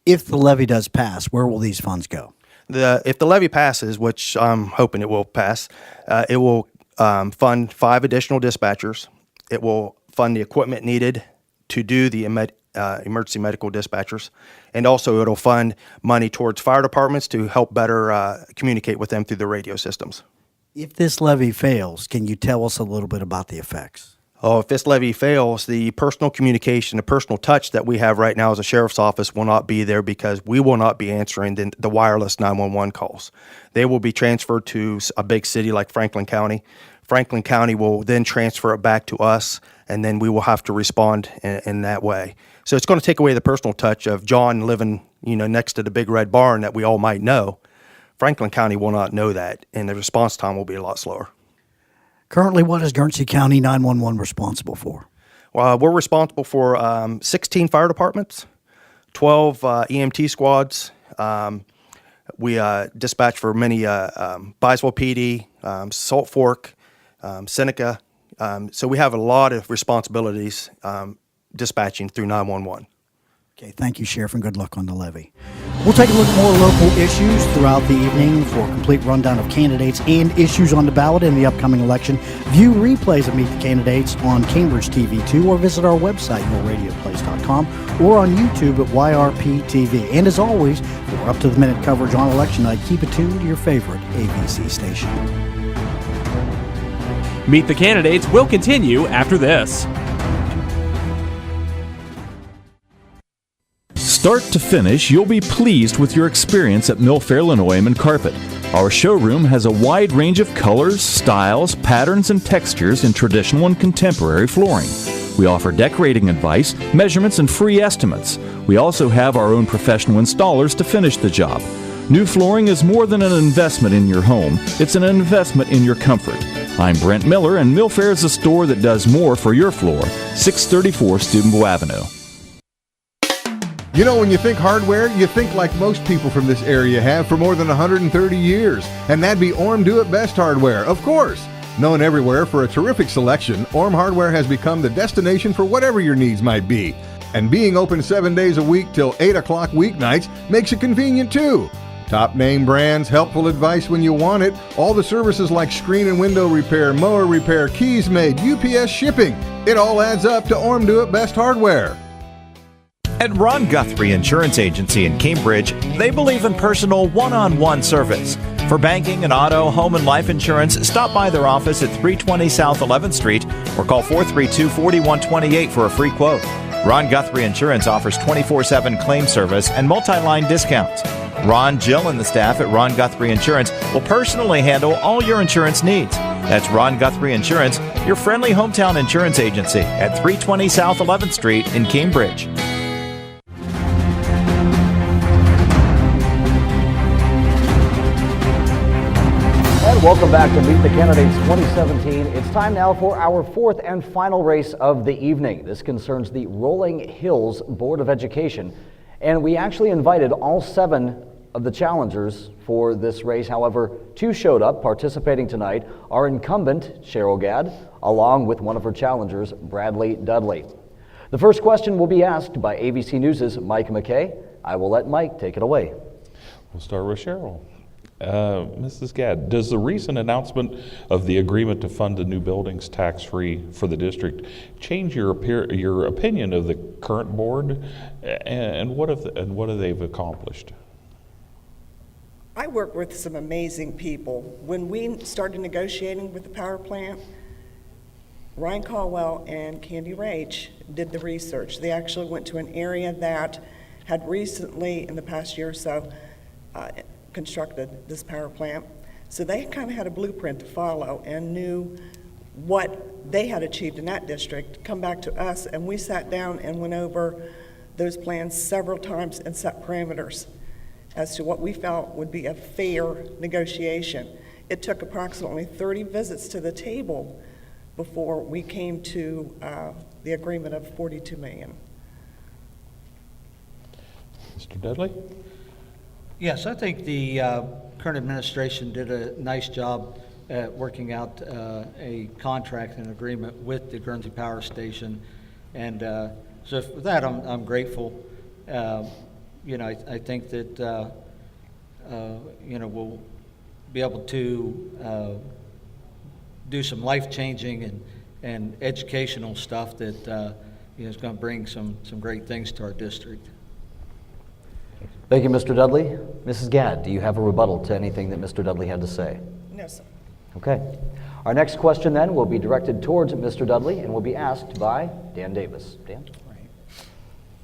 If the levy does pass, where will these funds go? If the levy passes, which I'm hoping it will pass, it will fund 5 additional dispatchers. It will fund the equipment needed to do the emergency medical dispatchers, and also it'll fund money towards fire departments to help better communicate with them through the radio systems. If this levy fails, can you tell us a little bit about the effects? Oh, if this levy fails, the personal communication, the personal touch that we have right now as a sheriff's office will not be there, because we will not be answering the wireless 911 calls. They will be transferred to a big city like Franklin County. Franklin County will then transfer it back to us, and then we will have to respond in that way. So it's going to take away the personal touch of John living, next to the big red barn that we all might know. Franklin County will not know that, and the response time will be a lot slower. Currently, what is Guernsey County 911 responsible for? Well, we're responsible for 16 fire departments, 12 EMT squads. We dispatch for many Byesville PD, Salt Fork, Seneca. So we have a lot of responsibilities dispatching through 911. Okay, thank you, Sheriff, and good luck on the levy. We'll take a look at more local issues throughout the evening. For a complete rundown of candidates and issues on the ballot in the upcoming election, view replays of Meet the Candidates on Cambridge TV 2, or visit our website, yourradioplace.com, or on YouTube at YRP TV. And as always, for up-to-the-minute coverage on election night, keep it tuned to your favorite AVC station. Meet the Candidates will continue after this. Start to finish, you'll be pleased with your experience at Milfair, Linoleum, and Karpet. Our showroom has a wide range of colors, styles, patterns, and textures in traditional and contemporary flooring. We offer decorating advice, measurements, and free estimates. We also have our own professional installers to finish the job. New flooring is more than an investment in your home, it's an investment in your comfort. I'm Brent Miller, and Milfair is a store that does more for your floor. 634 Steubenville Avenue. You know, when you think hardware, you think like most people from this area have for more than 130 years, and that'd be Orme Do It Best Hardware, of course. Known everywhere for a terrific selection, Orme Hardware has become the destination for whatever your needs might be. And being open 7 days a week till 8 o'clock weeknights makes it convenient too. Top name brands, helpful advice when you want it, all the services like screen and window repair, mower repair, keys made, UPS shipping. It all adds up to Orme Do It Best Hardware. At Guthrie Insurance Agency in Cambridge, they believe in personal one-on-one service. For banking and auto, home, and life insurance, stop by their office at 320 South 11th Street or call 432-4128 for a free quote. Ron Guthrie Insurance offers 24/7 claim service and multi-line discounts. Ron, Jill, and the staff at Ron Guthrie Insurance will personally handle all your insurance needs. That's Ron Guthrie Insurance, your friendly hometown insurance agency at 320 South 11th Street in Cambridge. And welcome back to Meet the Candidates 2017. It's time now for our fourth and final race of the evening. This concerns the Rolling Hills Board of Education. And we actually invited all 7 of the challengers for this race. However, 2 showed up participating tonight. Our incumbent, Cheryl Gadd, along with one of her challengers, Bradley Dudley. The first question will be asked by AVC News' Mike McKay. I will let Mike take it away. We'll start with Cheryl. Mrs. Gadd, does the recent announcement of the agreement to fund the new buildings tax-free for the district change your opinion of the current board, and what have they accomplished? I work with some amazing people. When we started negotiating with the power plant, Ryan Caldwell and Candy Rage did the research. They actually went to an area that had recently, in the past year or so, constructed this power plant. So they kind of had a blueprint to follow and knew what they had achieved in that district, come back to us, and we sat down and went over those plans several times and set parameters as to what we felt would be a fair negotiation. It took approximately 30 visits to the table before we came to the agreement of $42 million. Mr. Dudley? Yes, I think the current administration did a nice job at working out a contract and agreement with the Guernsey Power Station, and so for that I'm grateful. I think that we'll be able to do some life-changing and educational stuff that is going to bring some great things to our district. Thank you, Mr. Dudley. Mrs. Gadd, do you have a rebuttal to anything that Mr. Dudley had to say? No, sir. Okay. Our next question then will be directed towards Mr. Dudley and will be asked by Dan Davis. Dan?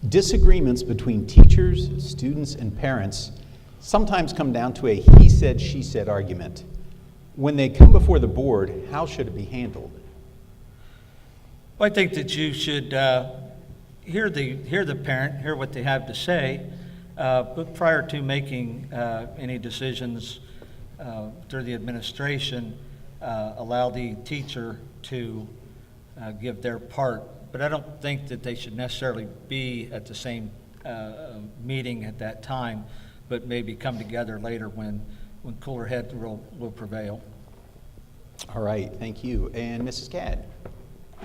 Disagreements between teachers, students, and parents sometimes come down to a he said, she said argument. When they come before the board, how should it be handled? Well, I think that you should hear the parent, hear what they have to say, but prior to making any decisions through the administration, allow the teacher to give their part. But I don't think that they should necessarily be at the same meeting at that time, but maybe come together later when cooler heads will prevail. All right, thank you. And Mrs. Gadd?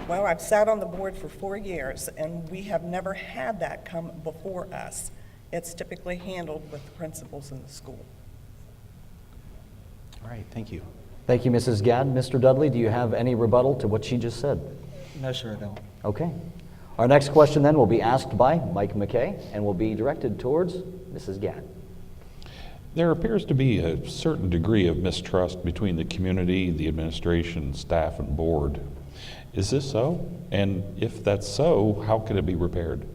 Well, I've sat on the board for 4 years, and we have never had that come before us. It's typically handled with the principals in the school. All right, thank you. Thank you, Mrs. Gadd. Mr. Dudley, do you have any rebuttal to what she just said? No, sir, I don't. Okay. Our next question then will be asked by Mike McKay and will be directed towards Mrs. Gadd. There appears to be a certain degree of mistrust between the community, the administration, staff, and board. Is this so? And if that's so, how can it be repaired?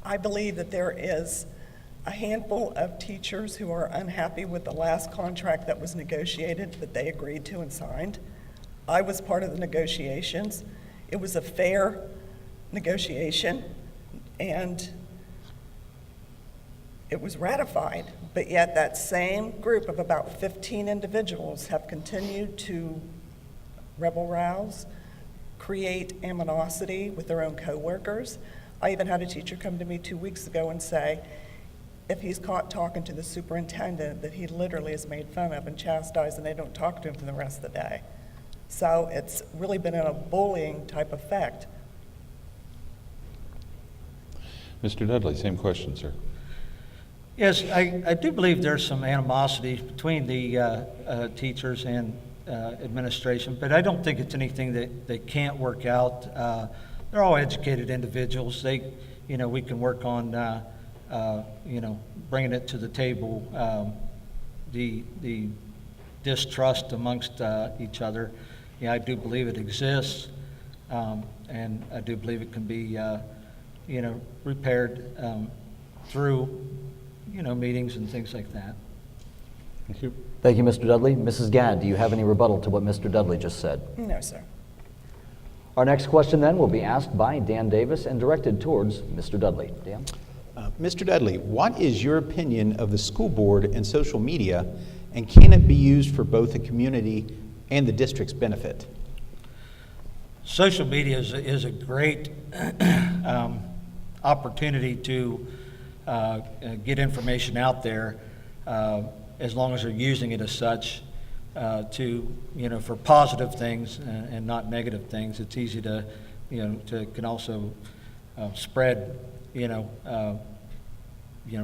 I believe that there is a handful of teachers who are unhappy with the last contract that was negotiated that they agreed to and signed. I was part of the negotiations. It was a fair negotiation, and it was ratified, but yet that same group of about 15 individuals have continued to rebel rouse, create animosity with their own coworkers. I even had a teacher come to me 2 weeks ago and say, if he's caught talking to the superintendent, that he literally is made fun of and chastised, and they don't talk to him for the rest of the day. So it's really been in a bullying type effect. Mr. Dudley, same question, sir. Yes, I do believe there's some animosity between the teachers and administration, but I don't think it's anything that they can't work out. They're all educated individuals. We can work on, bringing it to the table the distrust amongst each other. Yeah, I do believe it exists, and I do believe it can be, repaired through, meetings and things like that. Thank you. Thank you, Mr. Dudley. Mrs. Gadd, do you have any rebuttal to what Mr. Dudley just said? No, sir. Our next question then will be asked by Dan Davis and directed towards Mr. Dudley. Dan? Mr. Dudley, what is your opinion of the school board and social media, and can it be used for both the community and the district's benefit? Social media is a great opportunity to get information out there, as long as they're using it as such, for positive things and not negative things. It's easy to, can also spread,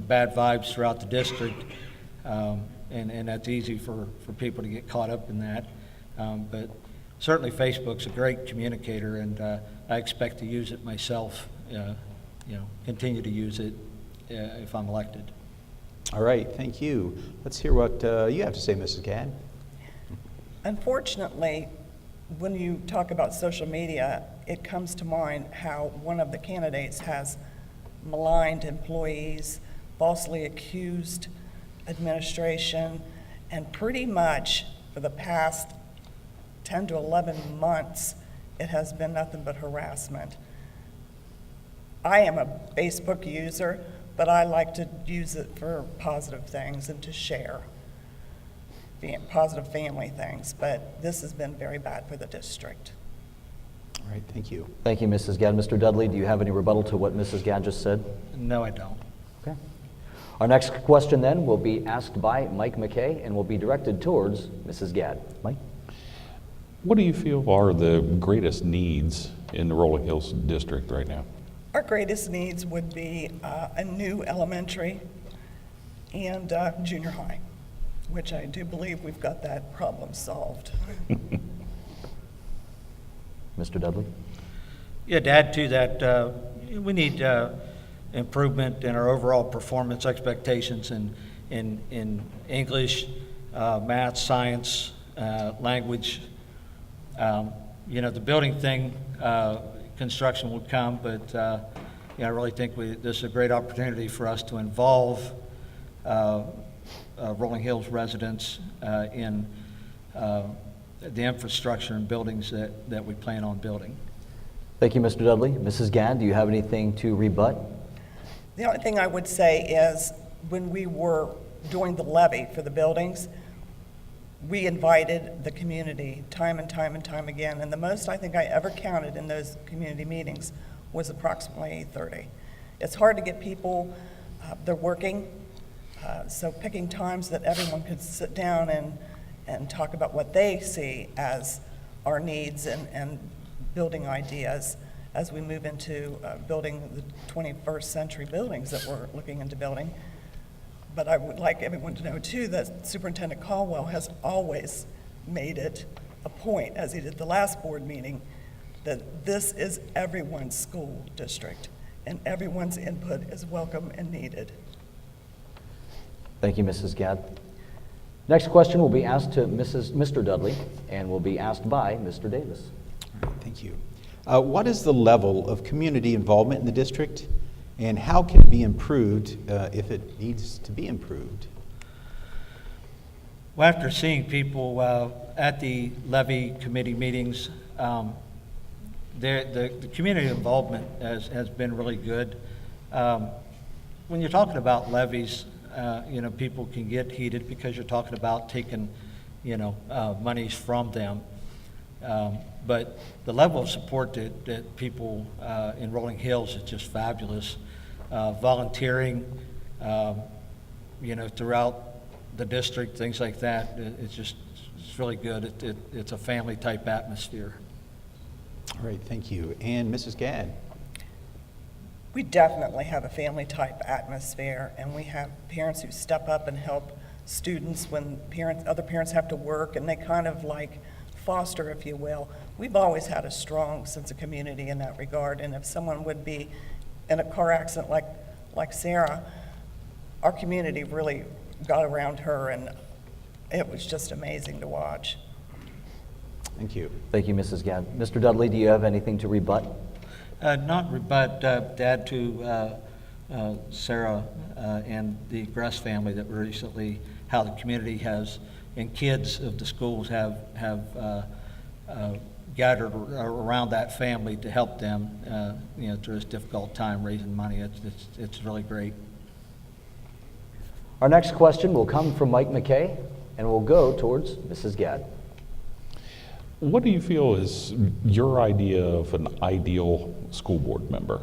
bad vibes throughout the district, and that's easy for people to get caught up in that. But certainly Facebook's a great communicator, and I expect to use it myself, continue to use it if I'm elected. All right, thank you. Let's hear what you have to say, Mrs. Gadd. Unfortunately, when you talk about social media, it comes to mind how one of the candidates has maligned employees, falsely accused administration, and pretty much for the past 10 to 11 months, it has been nothing but harassment. I am a Facebook user, but I like to use it for positive things and to share positive family things, but this has been very bad for the district. All right, thank you. Thank you, Mrs. Gadd. Mr. Dudley, do you have any rebuttal to what Mrs. Gadd just said? No, I don't. Okay. Our next question then will be asked by Mike McKay and will be directed towards Mrs. Gadd. Mike? What do you feel are the greatest needs in the Rolling Hills district right now? Our greatest needs would be a new elementary and junior high, which I do believe we've got that problem solved. Mr. Dudley? Yeah, to add to that, we need improvement in our overall performance expectations in English, math, science, language. The building thing, construction would come, but I really think this is a great opportunity for us to involve Rolling Hills residents in the infrastructure and buildings that we plan on building. Thank you, Mr. Dudley. Mrs. Gadd, do you have anything to rebut? The only thing I would say is when we were doing the levy for the buildings, we invited the community time and time and time again, and the most I think I ever counted in those community meetings was approximately 30. It's hard to get people, they're working, so picking times that everyone could sit down and talk about what they see as our needs and building ideas as we move into building the 21st century buildings that we're looking into building. But I would like everyone to know too that Superintendent Caldwell has always made it a point, as he did the last board meeting, that this is everyone's school district and everyone's input is welcome and needed. Thank you, Mrs. Gadd. Next question will be asked to Mr. Dudley and will be asked by Mr. Davis. All right, thank you. What is the level of community involvement in the district, and how can it be improved if it needs to be improved? Well, after seeing people at the levy committee meetings, the community involvement has been really good. When you're talking about levies, people can get heated because you're talking about taking, monies from them. But the level of support that people in Rolling Hills is just fabulous. Volunteering, throughout the district, things like that, it's really good. It's a family type atmosphere. All right, thank you. And Mrs. Gadd? We definitely have a family type atmosphere, and we have parents who step up and help students when other parents have to work, and they kind of like foster, if you will. We've always had a strong sense of community in that regard, and if someone would be in a car accident like Sarah, our community really got around her and it was just amazing to watch. Thank you. Thank you, Mrs. Gadd. Mr. Dudley, do you have anything to rebut? Not rebut, Dad, to Sarah and the Gress family that recently, how the community has, and kids of the schools have gathered around that family to help them, through this difficult time raising money. It's really great. Our next question will come from Mike McKay, and will go towards Mrs. Gadd. What do you feel is your idea of an ideal school board member?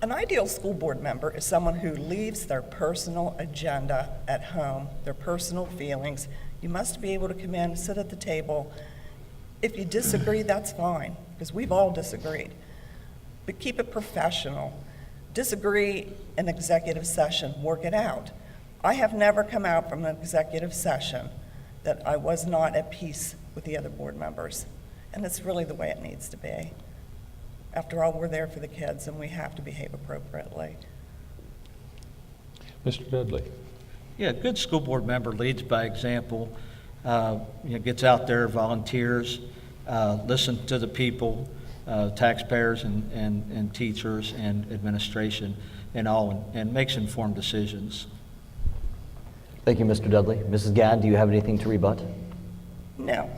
An ideal school board member is someone who leaves their personal agenda at home, their personal feelings. You must be able to come in, sit at the table. If you disagree, that's fine, because we've all disagreed. But keep it professional. Disagree in executive session, work it out. I have never come out from an executive session that I was not at peace with the other board members. And it's really the way it needs to be. After all, we're there for the kids and we have to behave appropriately. Mr. Dudley. Yeah, a good school board member leads by example, gets out there, volunteers, listens to the people, taxpayers and teachers and administration and all, and makes informed decisions. Thank you, Mr. Dudley. Mrs. Gadd, do you have anything to rebut? No.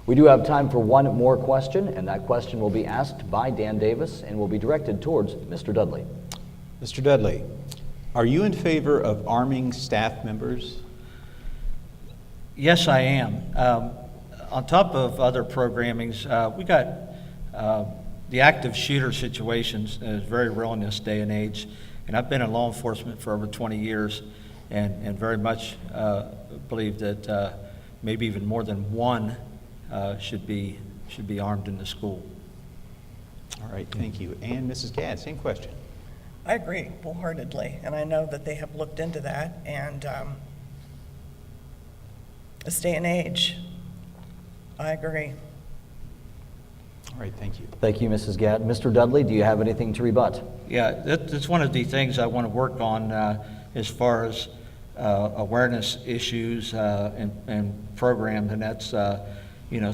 We do have time for one more question, and that question will be asked by Dan Davis and will be directed towards Mr. Dudley. Mr. Dudley, are you in favor of arming staff members? Yes, I am. On top of other programmings, we got the active shooter situations is very real in this day and age. And I've been in law enforcement for over 20 years and very much believe that maybe even more than one should be armed in the school. All right, thank you. And Mrs. Gadd, same question. I agree wholeheartedly, and I know that they have looked into that, and this day and age, I agree. All right, thank you. Thank you, Mrs. Gadd. Mr. Dudley, do you have anything to rebut? Yeah, that's one of the things I want to work on as far as awareness issues and programs, and that's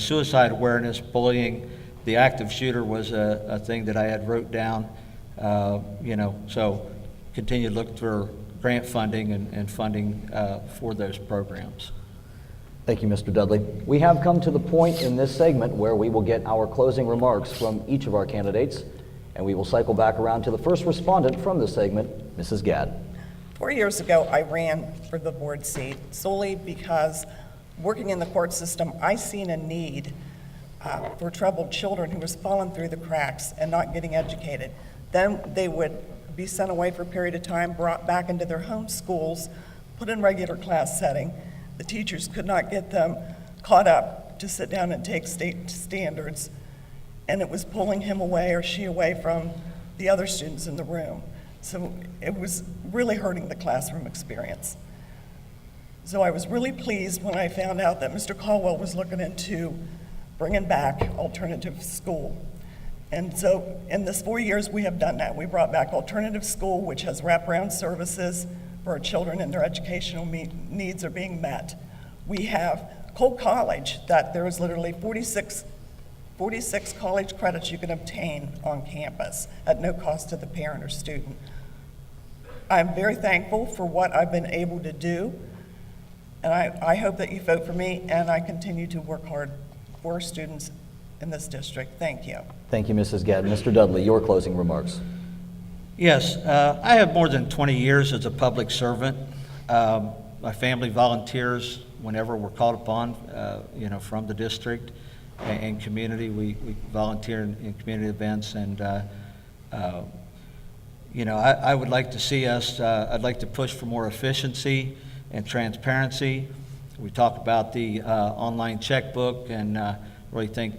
suicide awareness, bullying. The active shooter was a thing that I had wrote down. So continue to look for grant funding and funding for those programs. Thank you, Mr. Dudley. We have come to the point in this segment where we will get our closing remarks from each of our candidates, and we will cycle back around to the first respondent from this segment, Mrs. Gadd. 4 years ago, I ran for the board seat solely because working in the court system, I seen a need for troubled children who was falling through the cracks and not getting educated. Then they would be sent away for a period of time, brought back into their home schools, put in regular class setting. The teachers could not get them caught up to sit down and take state standards, and it was pulling him away or she away from the other students in the room. So it was really hurting the classroom experience. So I was really pleased when I found out that Mr. Caldwell was looking into bringing back alternative school. And so in this 4 years, we have done that. We brought back alternative school, which has wraparound services for our children, and their educational needs are being met. We have Cole College, that there is literally 46 college credits you can obtain on campus at no cost to the parent or student. I'm very thankful for what I've been able to do, and I hope that you vote for me, and I continue to work hard for students in this district. Thank you. Thank you, Mrs. Gadd. Mr. Dudley, your closing remarks. Yes, I have more than 20 years as a public servant. My family volunteers whenever we're called upon, from the district and community. We volunteer in community events, and I would like to see us, I'd like to push for more efficiency and transparency. We talk about the online checkbook, and really think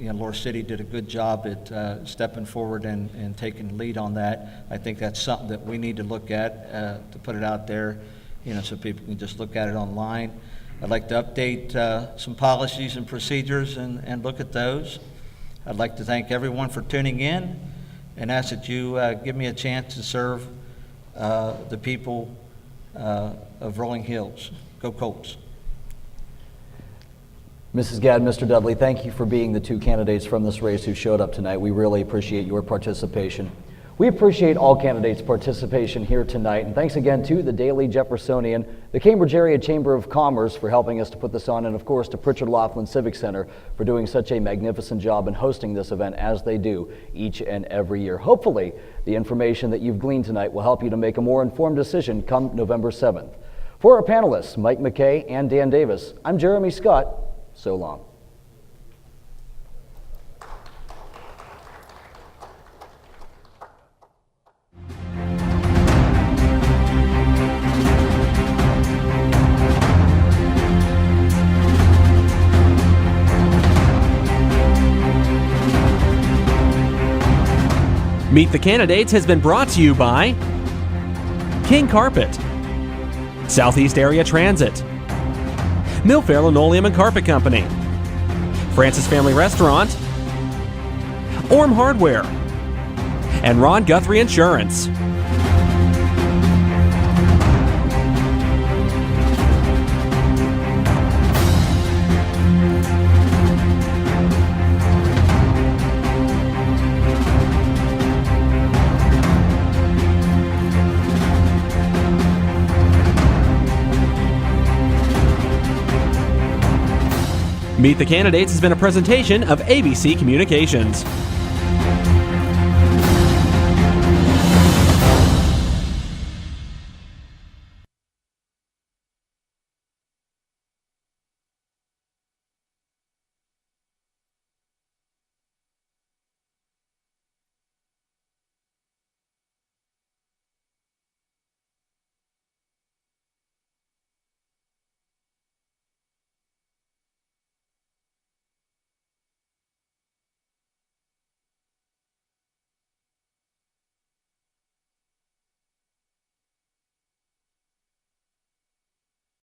Lower City did a good job at stepping forward and taking the lead on that. I think that's something that we need to look at, to put it out there, so people can just look at it online. I'd like to update some policies and procedures and look at those. I'd like to thank everyone for tuning in and ask that you give me a chance to serve the people of Rolling Hills. Go Colts. Mrs. Gadd, Mr. Dudley, thank you for being the two candidates from this race who showed up tonight. We really appreciate your participation. We appreciate all candidates' participation here tonight, and thanks again to the Daily Jeffersonian, the Cambridge Area Chamber of Commerce for helping us to put this on, and of course to Pritchard Laughlin Civic Center for doing such a magnificent job in hosting this event as they do each and every year. Hopefully, the information that you've gleaned tonight will help you to make a more informed decision come November 7th. For our panelists, Mike McKay and Dan Davis, I'm Jeremy Scott. So long. Meet the Candidates has been brought to you by King Karpet, Southeast Area Transit, Milfair Linoleum and Carpet Company, Francis Family Restaurant, Orme Hardware, and Guthrie Insurance. Meet the Candidates has been a presentation of AVC Communications.